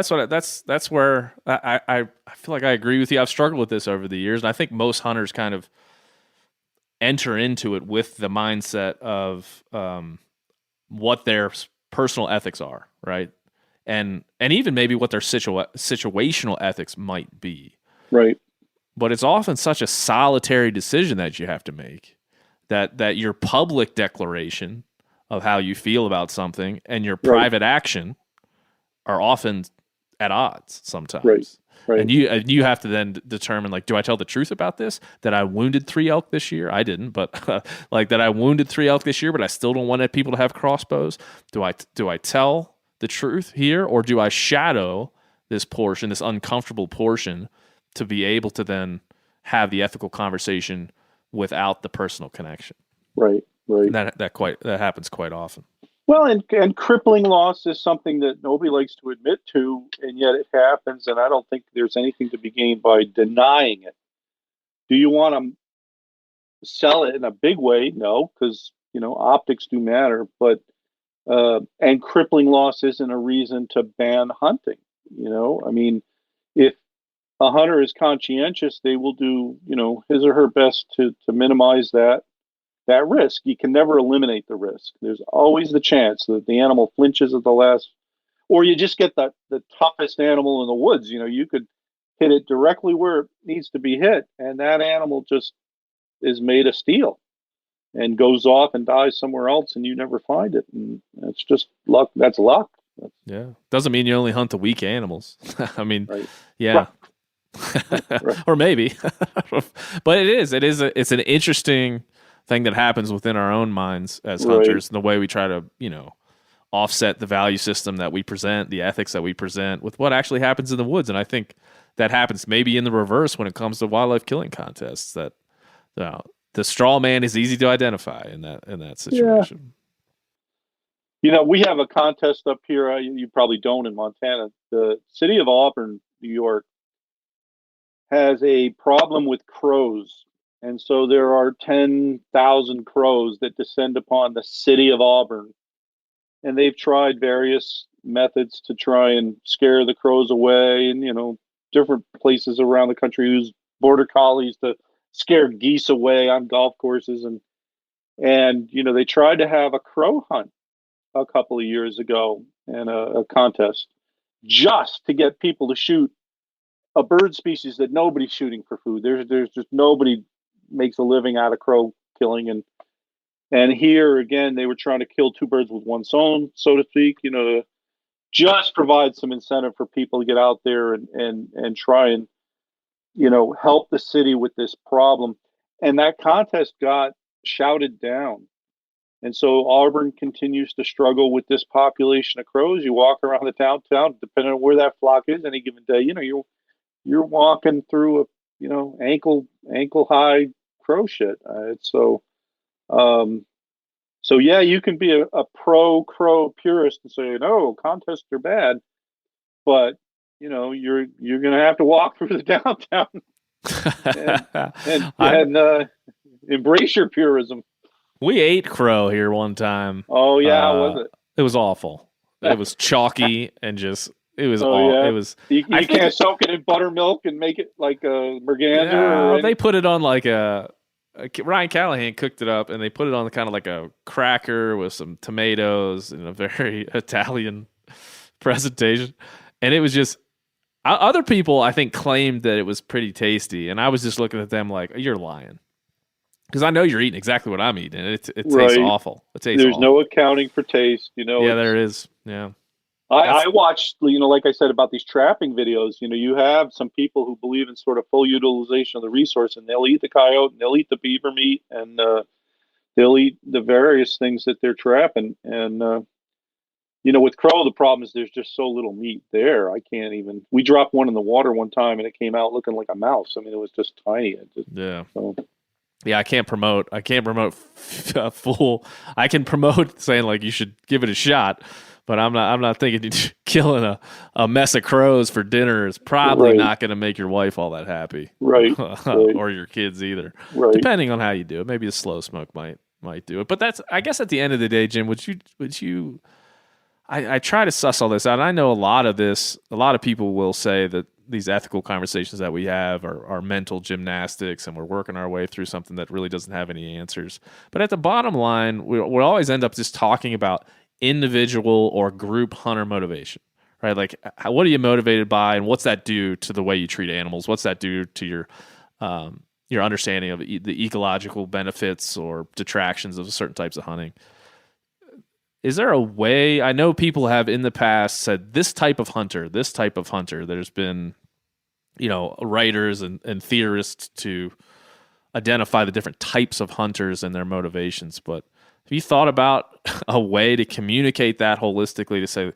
that's where I feel like I agree with you. I've struggled with this over the years, and I think most hunters kind of enter into it with the mindset of what their personal ethics are, right? And even maybe what their situational ethics might be. Right. But it's often such a solitary decision that you have to make that your public declaration of how you feel about something and your private action are often at odds sometimes. Right. And you have to then determine, do I tell the truth about this? That I wounded 3 elk this year? I didn't, but that I wounded 3 elk this year, but I still don't want people to have crossbows. Do I tell the truth here, or do I shadow this portion, this uncomfortable portion, to be able to then have the ethical conversation without the personal connection? Right. And that happens quite often. Well, and crippling loss is something that nobody likes to admit to, and yet it happens, and I don't think there's anything to be gained by denying it. Do you want to sell it in a big way? No, because, optics do matter, but and crippling loss isn't a reason to ban hunting. If a hunter is conscientious, they will do, his or her best to minimize that risk. You can never eliminate the risk. There's always the chance that the animal flinches at the last, or you just get the toughest animal in the woods. You could hit it directly where it needs to be hit, and that animal just is made of steel and goes off and dies somewhere else, and you never find it. And it's just luck. That's luck. Yeah. Doesn't mean you only hunt the weak animals. I mean, yeah. Right. Or maybe. But it's an interesting thing that happens within our own minds as hunters, and the way we try to, offset the value system that we present, the ethics that we present with what actually happens in the woods. And I think that happens maybe in the reverse when it comes to wildlife killing contests, that the straw man is easy to identify in that situation. Yeah. We have a contest up here. You probably don't in Montana. The city of Auburn, New York, has a problem with crows. And so there are 10,000 crows that descend upon the city of Auburn. And they've tried various methods to try and scare the crows away. And, different places around the country use border collies to scare geese away on golf courses. And And, they tried to have a crow hunt a couple of years ago in a contest just to get people to shoot a bird species that nobody's shooting for food. There's just nobody makes a living out of crow killing. And here again, they were trying to kill two birds with one stone, so to speak, to just provide some incentive for people to get out there and try and, help the city with this problem. And that contest got shouted down. And so Auburn continues to struggle with this population of crows. You walk around the downtown, depending on where that flock is any given day, you're walking through ankle high crow shit. So yeah, you can be a pro crow purist and say, no, contests are bad, but you're going to have to walk through the downtown and embrace your purism. We ate crow here one time. Oh yeah, how was it? It was awful. It was chalky and just it was Yeah. It was. You can't soak it in buttermilk and make it like a mergander. No, they put it on like Ryan Callahan cooked it up, and they put it on kind of like a cracker with some tomatoes and a very Italian presentation. And it was just other people I think claimed that it was pretty tasty, and I was just looking at them like, you're lying. Because I know you're eating exactly what I'm eating. It tastes awful. There's awful. No accounting for taste. Yeah, there is. Yeah. I watched, like I said, about these trapping videos. You have some people who believe in sort of full utilization of the resource, and they'll eat the coyote, and they'll eat the beaver meat, and they'll eat the various things that they're trapping. And, with crow, the problem is there's just so little meat there. We dropped one in the water one time, and it came out looking like a mouse. I mean, it was just tiny. Yeah. So. Yeah, I can't promote full. I can promote saying like you should give it a shot, but I'm not thinking killing a mess of crows for dinner is probably not going to make your wife all that happy, right? Or your kids either, right? Depending on how you do it. Maybe a slow smoke might do it, but that's, I guess, at the end of the day, Jim. Would you? I try to suss all this out. And I know a lot of people will say that these ethical conversations that we have are mental gymnastics, and we're working our way through something that really doesn't have any answers. But at the bottom line, we'll always end up just talking about individual or group hunter motivation, right? Like, what are you motivated by, and what's that do to the way you treat animals? What's that do to your understanding of the ecological benefits or detractions of certain types of hunting? Is there a way? I know people have in the past said this type of hunter. There's been, writers and theorists to identify the different types of hunters and their motivations. But have you thought about a way to communicate that holistically, to say,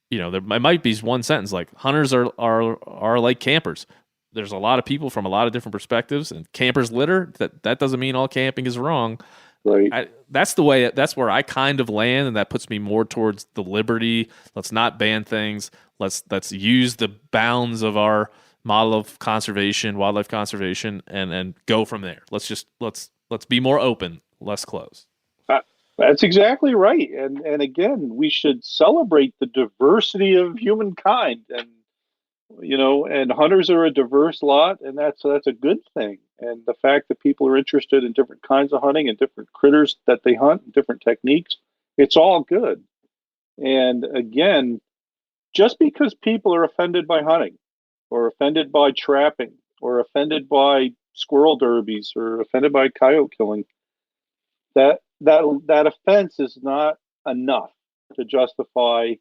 there might be one sentence like hunters are like campers. There's a lot of people from a lot of different perspectives, and campers litter. That doesn't mean all camping is wrong. Right. That's where I kind of land, and that puts me more towards the liberty. Let's not ban things. Let's use the bounds of our model of conservation, wildlife conservation, and go from there. Let's be more open, less closed. That's exactly right. And again, we should celebrate the diversity of humankind, and hunters are a diverse lot, and that's a good thing. And the fact that people are interested in different kinds of hunting and different critters that they hunt and different techniques, it's all good. And again, just because people are offended by hunting or offended by trapping or offended by squirrel derbies or offended by coyote killing, that offense is not enough to justify,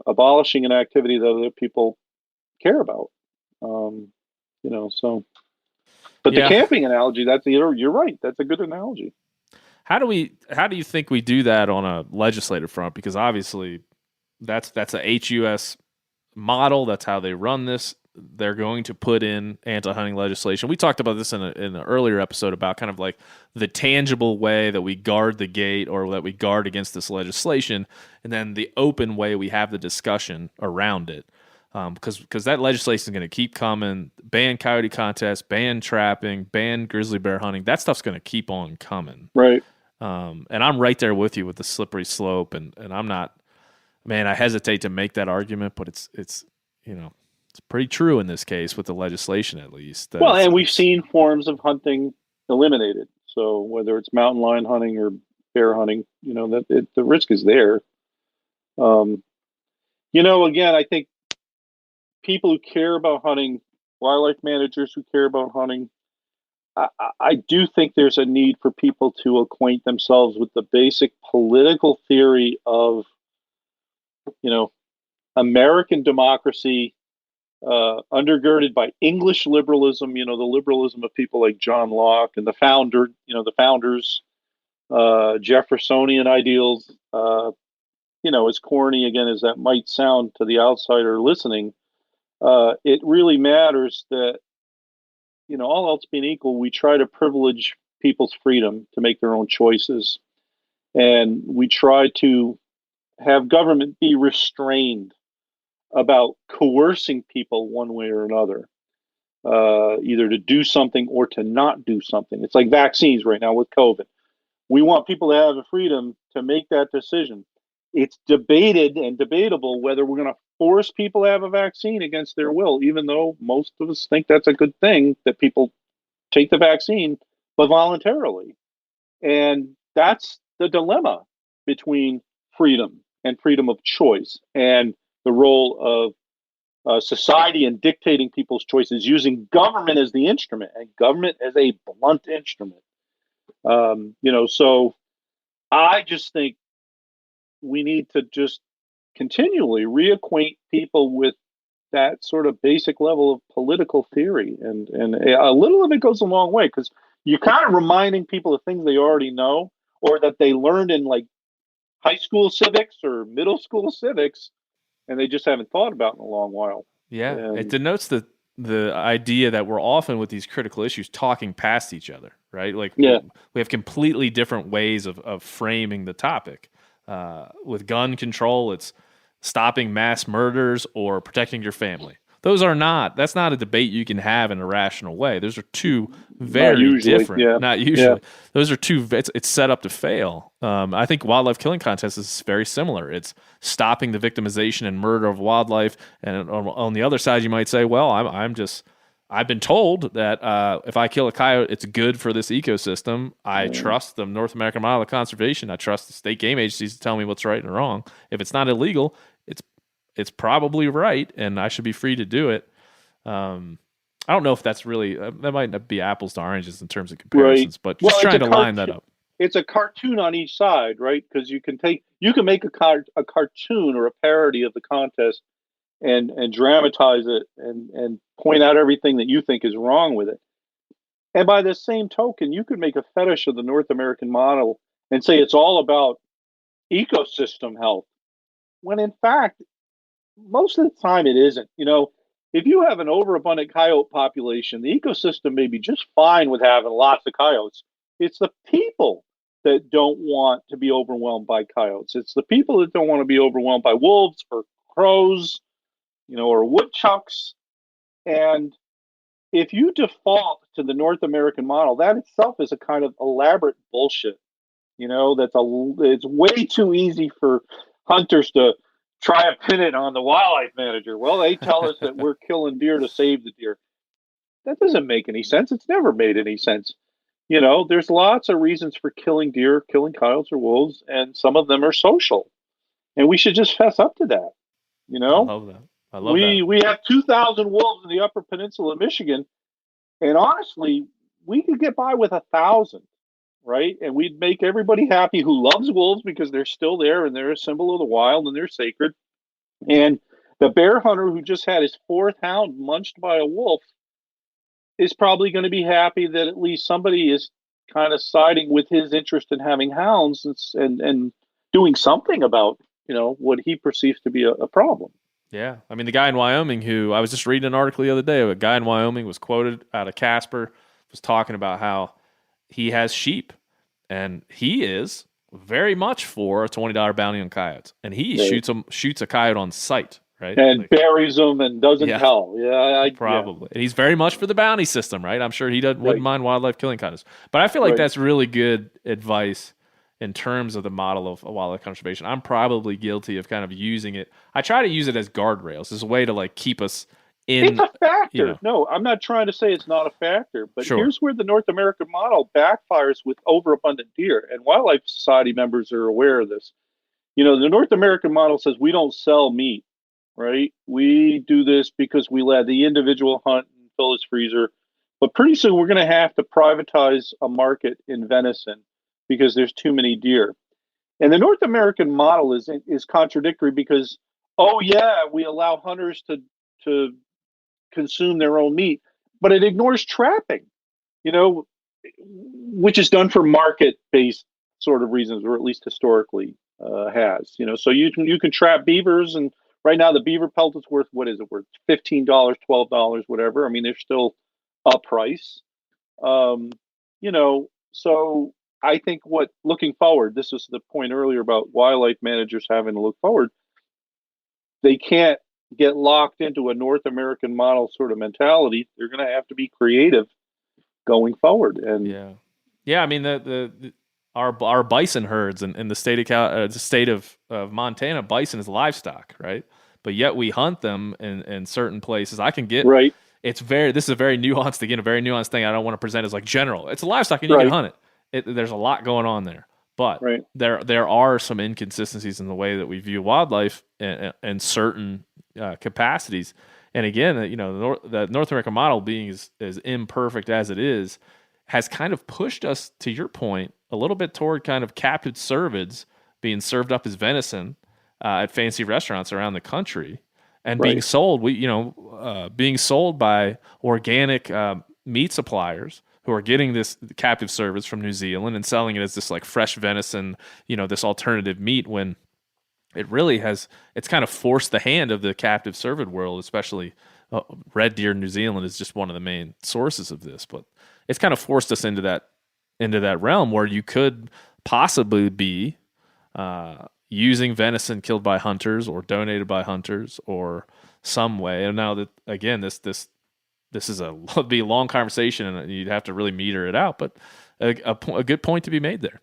abolishing an activity that other people care about. But the camping analogy, you're right. That's a good analogy. How do you think we do that on a legislative front? Because obviously that's a HUS model. That's how they run this. They're going to put in anti-hunting legislation. We talked about this in an earlier episode about kind of like the tangible way that we guard the gate or that we guard against this legislation, and then the open way we have the discussion around it. Because that legislation is going to keep coming. Ban coyote contests, ban trapping, ban grizzly bear hunting. That stuff's going to keep on coming. Right. And I'm right there with you with the slippery slope. And I'm not, man, I hesitate to make that argument, but it's pretty true in this case with the legislation, at least. And we've seen forms of hunting eliminated. So whether it's mountain lion hunting or bear hunting, the risk is there. Again, I think people who care about hunting, wildlife managers who care about hunting, I do think there's a need for people to acquaint themselves with the basic political theory of, American democracy, undergirded by English liberalism, the liberalism of people like John Locke and the founders, Jeffersonian ideals. As corny again as that might sound to the outsider listening, it really matters that, all else being equal, we try to privilege people's freedom to make their own choices. And we try to have government be restrained about coercing people one way or another, either to do something or to not do something. It's like vaccines right now with COVID. We want people to have the freedom to make that decision. It's debated and debatable whether we're going to force people to have a vaccine against their will, even though most of us think that's a good thing that people take the vaccine, but voluntarily. And that's the dilemma between freedom and freedom of choice and the role of society in dictating people's choices, using government as the instrument and government as a blunt instrument. So I just think we need to just continually reacquaint people with that sort of basic level of political theory. And a little of it goes a long way, because you're kind of reminding people of things they already know or that they learned in like high school civics or middle school civics, and they just haven't thought about in a long while. Yeah, it denotes the idea that we're often with these critical issues talking past each other, right? Like we have completely different ways of framing the topic. With gun control, it's stopping mass murders or protecting your family. That's not a debate you can have in a rational way. Those are two very different. Yeah. Not usually. Yeah. Those are two. It's set up to fail. I think wildlife killing contest is very similar. It's stopping the victimization and murder of wildlife. And on the other side, you might say, well, I've been told that if I kill a coyote, it's good for this ecosystem. I trust the North American model of conservation. I trust the state game agencies to tell me what's right and wrong. If it's not illegal, it's probably right, and I should be free to do it. I don't know if that's really that might not be apples to oranges in terms of comparisons, but just trying to line that up. It's a cartoon on each side, right? Because you can make a cartoon or a parody of the contest and dramatize it and point out everything that you think is wrong with it. And by the same token, you could make a fetish of the North American model and say it's all about ecosystem health, when in fact, most of the time it isn't. If you have an overabundant coyote population, the ecosystem may be just fine with having lots of coyotes. It's the people that don't want to be overwhelmed by coyotes. It's the people that don't want to be overwhelmed by wolves or crows, or woodchucks. And if you default to the North American model, that itself is a kind of elaborate bullshit. It's way too easy for hunters to try to pin it on the wildlife manager. Well, they tell us that we're killing deer to save the deer. That doesn't make any sense. It's never made any sense. There's lots of reasons for killing deer, killing coyotes or wolves, and some of them are social. And we should just fess up to that. I love that. We have 2,000 wolves in the Upper Peninsula of Michigan, and honestly, we could get by with 1,000, right? And we'd make everybody happy who loves wolves because they're still there and they're a symbol of the wild and they're sacred. And the bear hunter who just had his 4th hound munched by a wolf is probably going to be happy that at least somebody is kind of siding with his interest in having hounds and doing something about, what he perceives to be a problem. Yeah. I mean, the guy in Wyoming who I was just reading an article the other day, a guy in Wyoming was quoted out of Casper, was talking about how he has sheep and he is very much for a $20 bounty on coyotes. And he shoots a coyote on sight, right? And buries them and doesn't tell. Yeah. Probably. And he's very much for the bounty system, right? I'm sure he wouldn't mind wildlife killing contests. But I feel like that's really good advice in terms of the model of wildlife conservation. I'm probably guilty of kind of using it. I try to use it as guardrails, as a way to keep us It's a factor. you know. No, I'm not trying to say it's not a factor, but Sure. here's where the North American model backfires with overabundant deer. And Wildlife Society members are aware of this. The North American model says we don't sell meat, right? We do this because we let the individual hunt and fill his freezer. But pretty soon we're going to have to privatize a market in venison because there's too many deer. And the North American model is contradictory because, oh yeah, we allow hunters to consume their own meat, but it ignores trapping, which is done for market-based sort of reasons, or at least historically has. So you can trap beavers, and right now the beaver pelt is worth, what is it worth? $15, $12, whatever. I mean, they're still a price. So I think looking forward, this was the point earlier about wildlife managers having to look forward. They can't get locked into a North American model sort of mentality. They're going to have to be creative going forward. And yeah. I mean, our bison herds in the state of Montana, bison is livestock, right? But yet we hunt them in certain places. I can get right. This is a very nuanced thing. I don't want to present as like general. It's a livestock and you can hunt it. There's a lot going on there. But there are some inconsistencies in the way that we view wildlife in certain capacities. And again, the North American model being as imperfect as it is, has kind of pushed us, to your point, a little bit toward kind of captive cervids being served up as venison at fancy restaurants around the country and being sold. Being sold by organic meat suppliers who are getting this captive cervids from New Zealand and selling it as this like fresh venison, this alternative meat, when it really it's kind of forced the hand of the captive cervid world, especially red deer in New Zealand is just one of the main sources of this, but it's kind of forced us into that realm where you could possibly be using venison killed by hunters or donated by hunters or some way. And now that, again, this is be a long conversation and you'd have to really meter it out, but a good point to be made there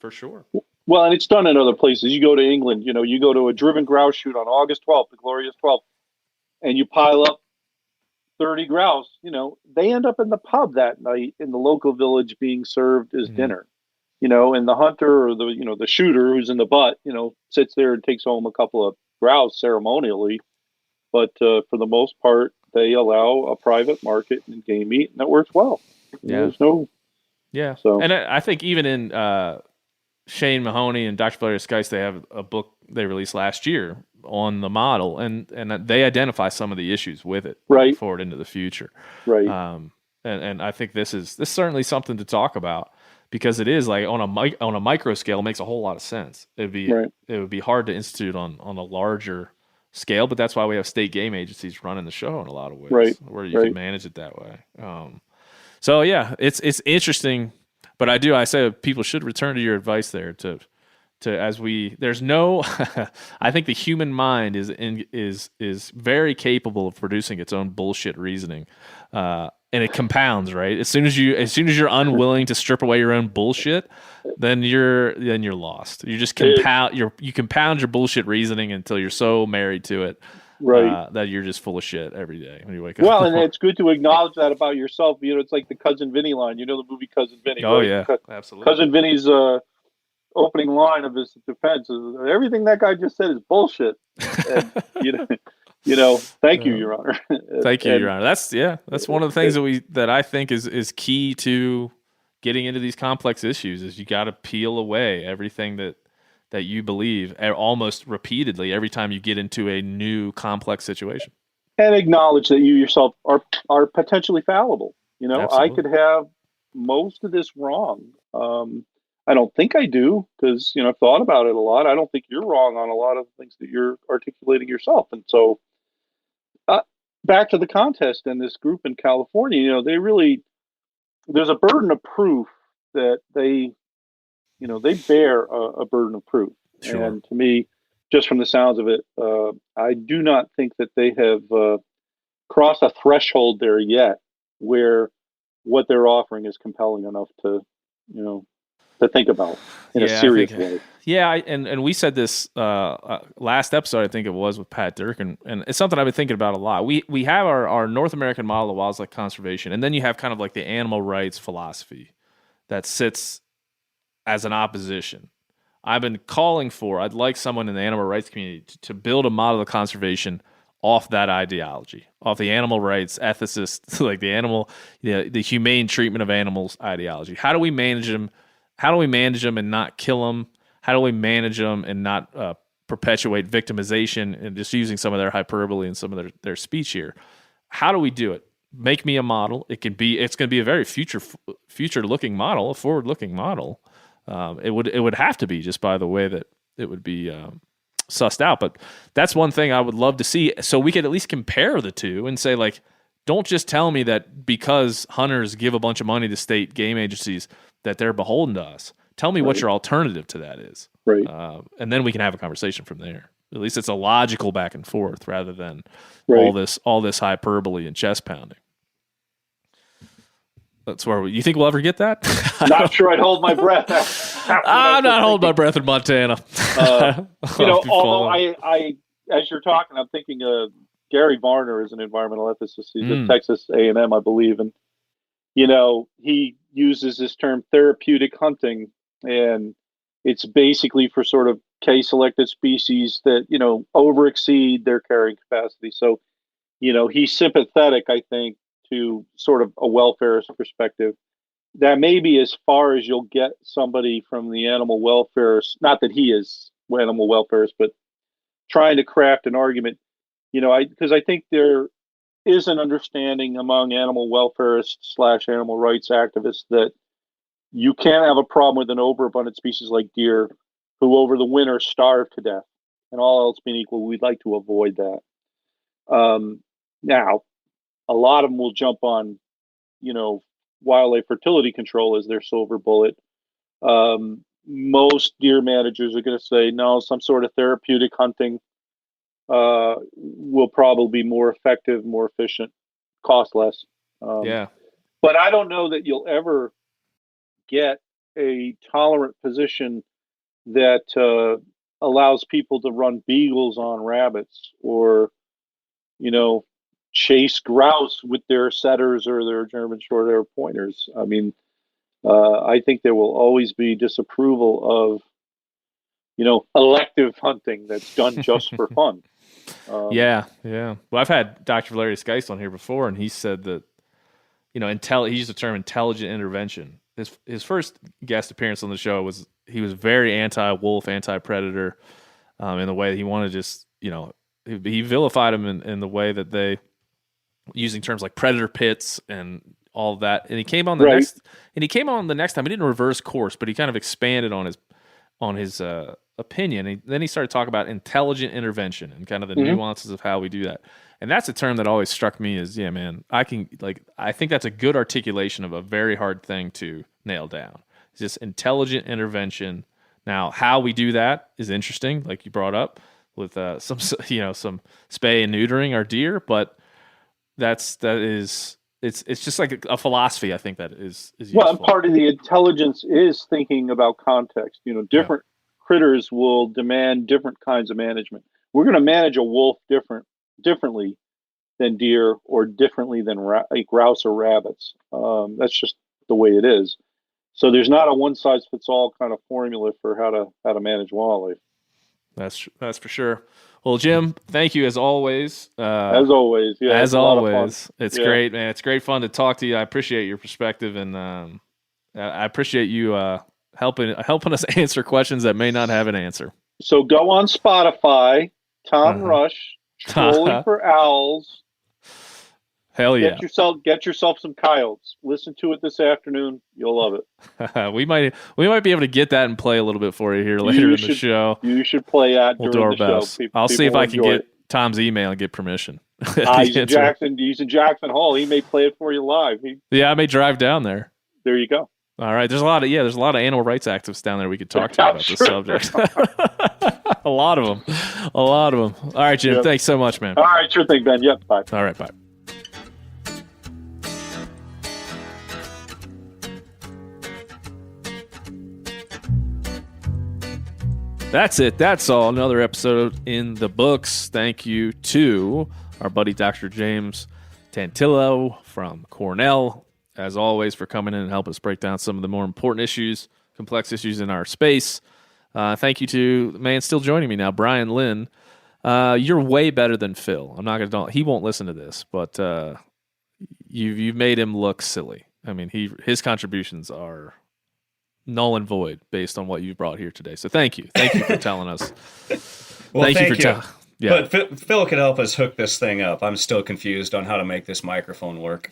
for sure. Well, and it's done in other places. You go to England, you go to a driven grouse shoot on August 12th, the glorious 12th, and you pile up 30 grouse, they end up in the pub that night in the local village being served as dinner, and the hunter or the shooter who's in the butt, sits there and takes home a couple of grouse ceremonially. But for the most part, they allow a private market in game meat, and that works well. There's no. Yeah. So, and I think even in Shane Mahoney and Dr. Valeria Skice, they have a book they released last year on the model, and they identify some of the issues with it forward into the future. Right. And I think this is certainly something to talk about, because it is like on a micro scale, it makes a whole lot of sense. It would be hard to institute on a larger scale, but that's why we have state game agencies running the show in a lot of ways, where you can manage it that way. So yeah, it's interesting, but I say people should return to your advice there there's no, I think the human mind is very capable of producing its own bullshit reasoning. And it compounds, right? As soon as you're unwilling to strip away your own bullshit, then you're lost. You just compound your bullshit reasoning until you're so married to it, that you're just full of shit every day when you wake up. Well, and it's good to acknowledge that about yourself. It's like the Cousin Vinny line. The movie Cousin Vinny. Oh yeah, absolutely. Cousin Vinny's opening line of his defense is, everything that guy just said is bullshit. And, thank you, Your Honor. Thank you, Your Honor. That's one of the things that I think is key to getting into these complex issues, is you got to peel away everything that you believe almost repeatedly every time you get into a new complex situation. And acknowledge that you yourself are potentially fallible. Absolutely. I could have most of this wrong. I don't think I do, because I've thought about it a lot. I don't think you're wrong on a lot of things that you're articulating yourself. And so back to the contest and this group in California, there's a burden of proof that they bear a burden of proof. Sure. And to me, just from the sounds of it, I do not think that they have crossed a threshold there yet where what they're offering is compelling enough to to think about in a serious way. Yeah, and we said this last episode, I think it was, with Pat Dirk, and it's something I've been thinking about a lot. We have our North American model of wildlife conservation, and then you have kind of like the animal rights philosophy that sits as an opposition. I've been calling for, I'd like someone in the animal rights community to build a model of conservation off that ideology, off the animal rights ethicists, like the humane treatment of animals ideology. How do we manage them? How do we manage them and not kill them? How do we manage them and not perpetuate victimization and just using some of their hyperbole and some of their speech here? How do we do it? Make me a model. It's going to be a very future looking model, a forward looking model. It would have to be, just by the way that it would be sussed out. But that's one thing I would love to see, so we could at least compare the two and say, like, don't just tell me that because hunters give a bunch of money to state game agencies that they're beholden to us. Tell me what your alternative to that is. Right. And then we can have a conversation from there. At least it's a logical back and forth rather than all this hyperbole and chest pounding. That's where you think we'll ever get that? Not sure I'd hold my breath. I'm not holding my breath in Montana. Although I, as you're talking, I'm thinking Gary Varner is an environmental ethicist. He's at Texas A&M, I believe. And, he uses this term therapeutic hunting, and it's basically for sort of K-selected species that, overexceed their carrying capacity. So, he's sympathetic, I think, to sort of a welfarist perspective. That may be as far as you'll get somebody from the animal welfare, not that he is animal welfarist, but trying to craft an argument, because I think there is an understanding among animal welfarists / animal rights activists that you can't have a problem with an overabundant species like deer who over the winter starve to death, and all else being equal, we'd like to avoid that. Now, a lot of them will jump on, wildlife fertility control as their silver bullet. Most deer managers are going to say, no, some sort of therapeutic hunting will probably be more effective, more efficient, cost less. But I don't know that you'll ever get a tolerant position that allows people to run beagles on rabbits or, chase grouse with their setters or their German short-hair pointers. I mean, I think there will always be disapproval of, elective hunting that's done just for fun. Yeah. Well, I've had Dr. Valerius Geist on here before, and he said that, he used the term intelligent intervention. His first guest appearance on the show he was very anti-wolf, anti-predator, in the way that he wanted to just, he vilified him in the way that they, using terms like predator pits and all of that. And he came on the next time. He didn't reverse course, but he kind of expanded on his opinion. And then he started talking about intelligent intervention and kind of the nuances of how we do that. And that's a term that always struck me as, yeah, man, I think that's a good articulation of a very hard thing to nail down. It's just intelligent intervention. Now, how we do that is interesting, like you brought up with some spay and neutering our deer, but it's just like a philosophy, I think, that is useful. Well, and part of the intelligence is thinking about context. Different critters will demand different kinds of management. We're going to manage a wolf differently than deer or differently than grouse or rabbits. That's just the way it is. So there's not a one-size-fits-all kind of formula for how to manage wildlife. That's for sure. Well, Jim, thank you as always. As always, yeah. As always, it's great, man. It's great fun to talk to you. I appreciate your perspective, and I appreciate you helping us answer questions that may not have an answer. So go on Spotify, Tom Rush, Trolling for Owls. Hell yeah! Get yourself some coyotes. Listen to it this afternoon. You'll love it. We might be able to get that and play a little bit for you here later in the show. You should play that. We'll do our best. I'll see if I can get Tom's email and get permission. He's in Jackson Hole. He may play it for you live. I may drive down there. There you go. All right. There's a lot of animal rights activists down there we could talk to about this subject. A lot of them. All right, Jim. Yep. Thanks so much, man. All right. Sure thing, Ben. Yep. Bye. All right. Bye. That's it. That's all. Another episode in the books. Thank you to our buddy Dr. James Tantillo from Cornell, as always, for coming in and helping us break down some of the more important issues, complex issues in our space. Thank you to the man still joining me now, Brian Lynn. You're way better than Phil. I'm not going to. He won't listen to this, but you've made him look silly. I mean, his contributions are null and void based on what you brought here today. So thank you for telling us. Well, thank you. Yeah. But Phil could help us hook this thing up. I'm still confused on how to make this microphone work.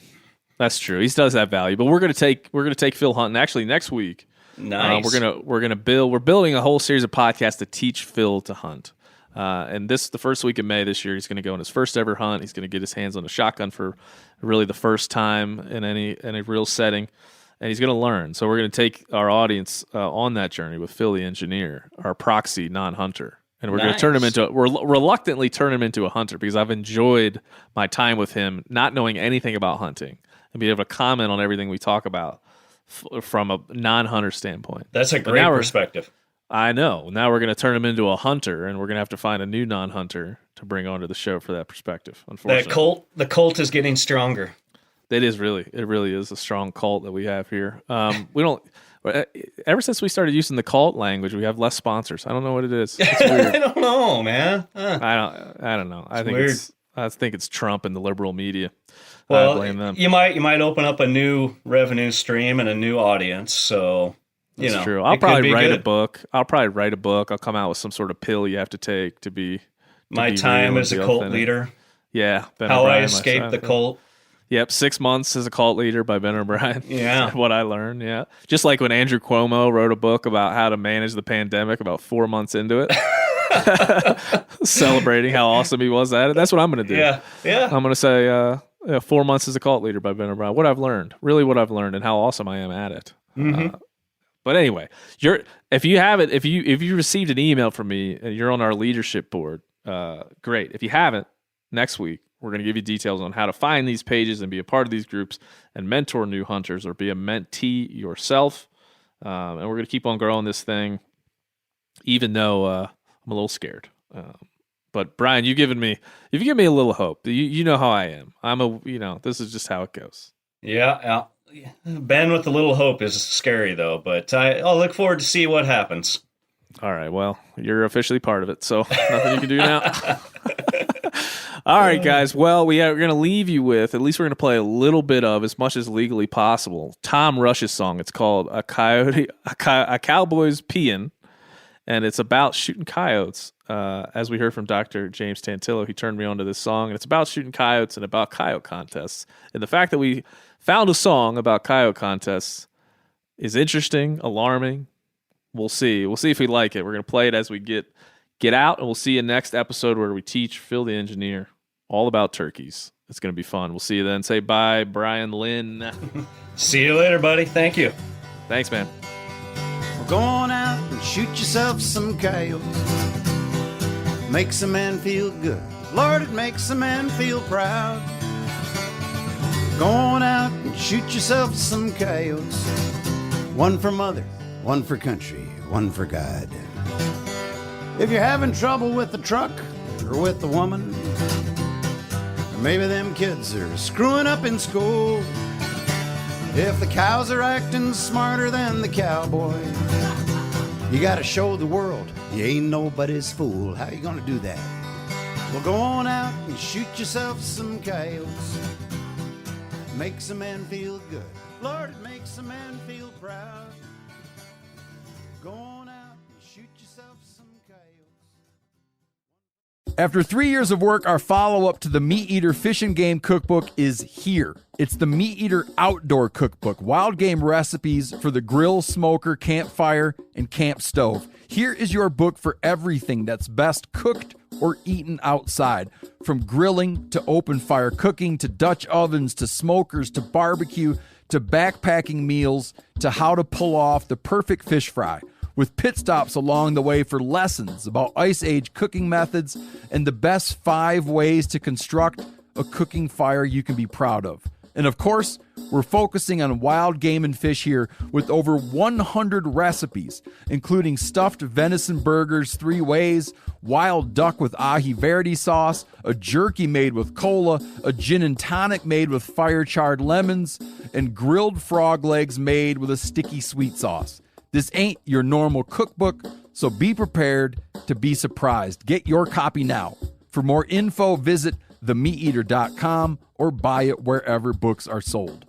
That's true. He does have value, but we're gonna take Phil hunting. Actually, next week, nice. We're building a whole series of podcasts to teach Phil to hunt. And the first week of May this year, he's going to go on his first ever hunt. He's going to get his hands on a shotgun for really the first time in any real setting. And he's going to learn. So we're going to take our audience on that journey with Phil the engineer, our proxy non-hunter. And we're going to reluctantly turn him into a hunter because I've enjoyed my time with him, not knowing anything about hunting, and be able to comment on everything we talk about from a non-hunter standpoint. That's a great perspective. I know. Now we're going to turn him into a hunter, and we're going to have to find a new non-hunter to bring onto the show for that perspective, unfortunately. The cult is getting stronger. It really is a strong cult that we have here. We don't. Ever since we started using the cult language, we have less sponsors. I don't know what it is. It's weird. I don't know, man. I don't know. I think it's Trump and the liberal media. Well, I blame them. You might open up a new revenue stream and a new audience. So that's true. I'll probably write a book. I'll come out with some sort of pill you have to take to be. My time as a cult leader. Yeah. How I escaped the cult. Yep, 6 months as a cult leader by Ben O'Brien. Yeah. What I learned, yeah. Just like when Andrew Cuomo wrote a book about how to manage the pandemic about 4 months into it. Celebrating how awesome he was at it. That's what I'm going to do. Yeah, yeah. I'm going to say 4 months as a cult leader by Ben O'Brien. What I've learned, and how awesome I am at it. Mm-hmm. But anyway, if you received an email from me and you're on our leadership board, great. If you haven't, next week, we're going to give you details on how to find these pages and be a part of these groups and mentor new hunters or be a mentee yourself. And we're going to keep on growing this thing, even though I'm a little scared. But Brian, you've given me a little hope. You know how I am. This is just how it goes. Yeah. Ben with a little hope is scary though, but I'll look forward to see what happens. All right. Well, you're officially part of it, so nothing you can do now. All right, guys. Well, we're going to leave you with, at least we're going to play a little bit of, as much as legally possible, Tom Rush's song. It's called A Cowboy's Peein', and it's about shooting coyotes. As we heard from Dr. James Tantillo, he turned me on to this song, and it's about shooting coyotes and about coyote contests. And the fact that we found a song about coyote contests is interesting, alarming. We'll see. We'll see if we like it. We're going to play it as we get out, and we'll see you next episode where we teach Phil the engineer all about turkeys. It's going to be fun. We'll see you then. Say bye, Brian Lynn. See you later, buddy. Thank you. Thanks, man. Well, go on out and shoot yourself some coyotes. Makes a man feel good. Lord, it makes a man feel proud. Go on out and shoot yourself some coyotes. One for mother, one for country, one for God. If you're having trouble with the truck or with the woman, or maybe them kids are screwing up in school, if the cows are acting smarter than the cowboy, you gotta show the world you ain't nobody's fool. How you gonna do that? Well, go on out and shoot yourself some coyotes. Makes a man feel good. Lord, it makes a man feel proud. Go on out and shoot yourself some coyotes. After 3 years of work, our follow-up to the Meat Eater Fish and Game Cookbook is here. It's the Meat Eater Outdoor Cookbook, wild game recipes for the grill, smoker, campfire, and camp stove. Here is your book for everything that's best cooked or eaten outside. From grilling to open fire cooking to Dutch ovens to smokers to barbecue to backpacking meals to how to pull off the perfect fish fry, with pit stops along the way for lessons about Ice Age cooking methods and the best 5 ways to construct a cooking fire you can be proud of. And of course, We're focusing on wild game and fish here with over 100 recipes, including stuffed venison burgers 3 ways, wild duck with ahi verde sauce, a jerky made with cola, a gin and tonic made with fire-charred lemons, and grilled frog legs made with a sticky sweet sauce. This ain't your normal cookbook, so be prepared to be surprised. Get your copy now. For more info, visit themeateater.com or buy it wherever books are sold.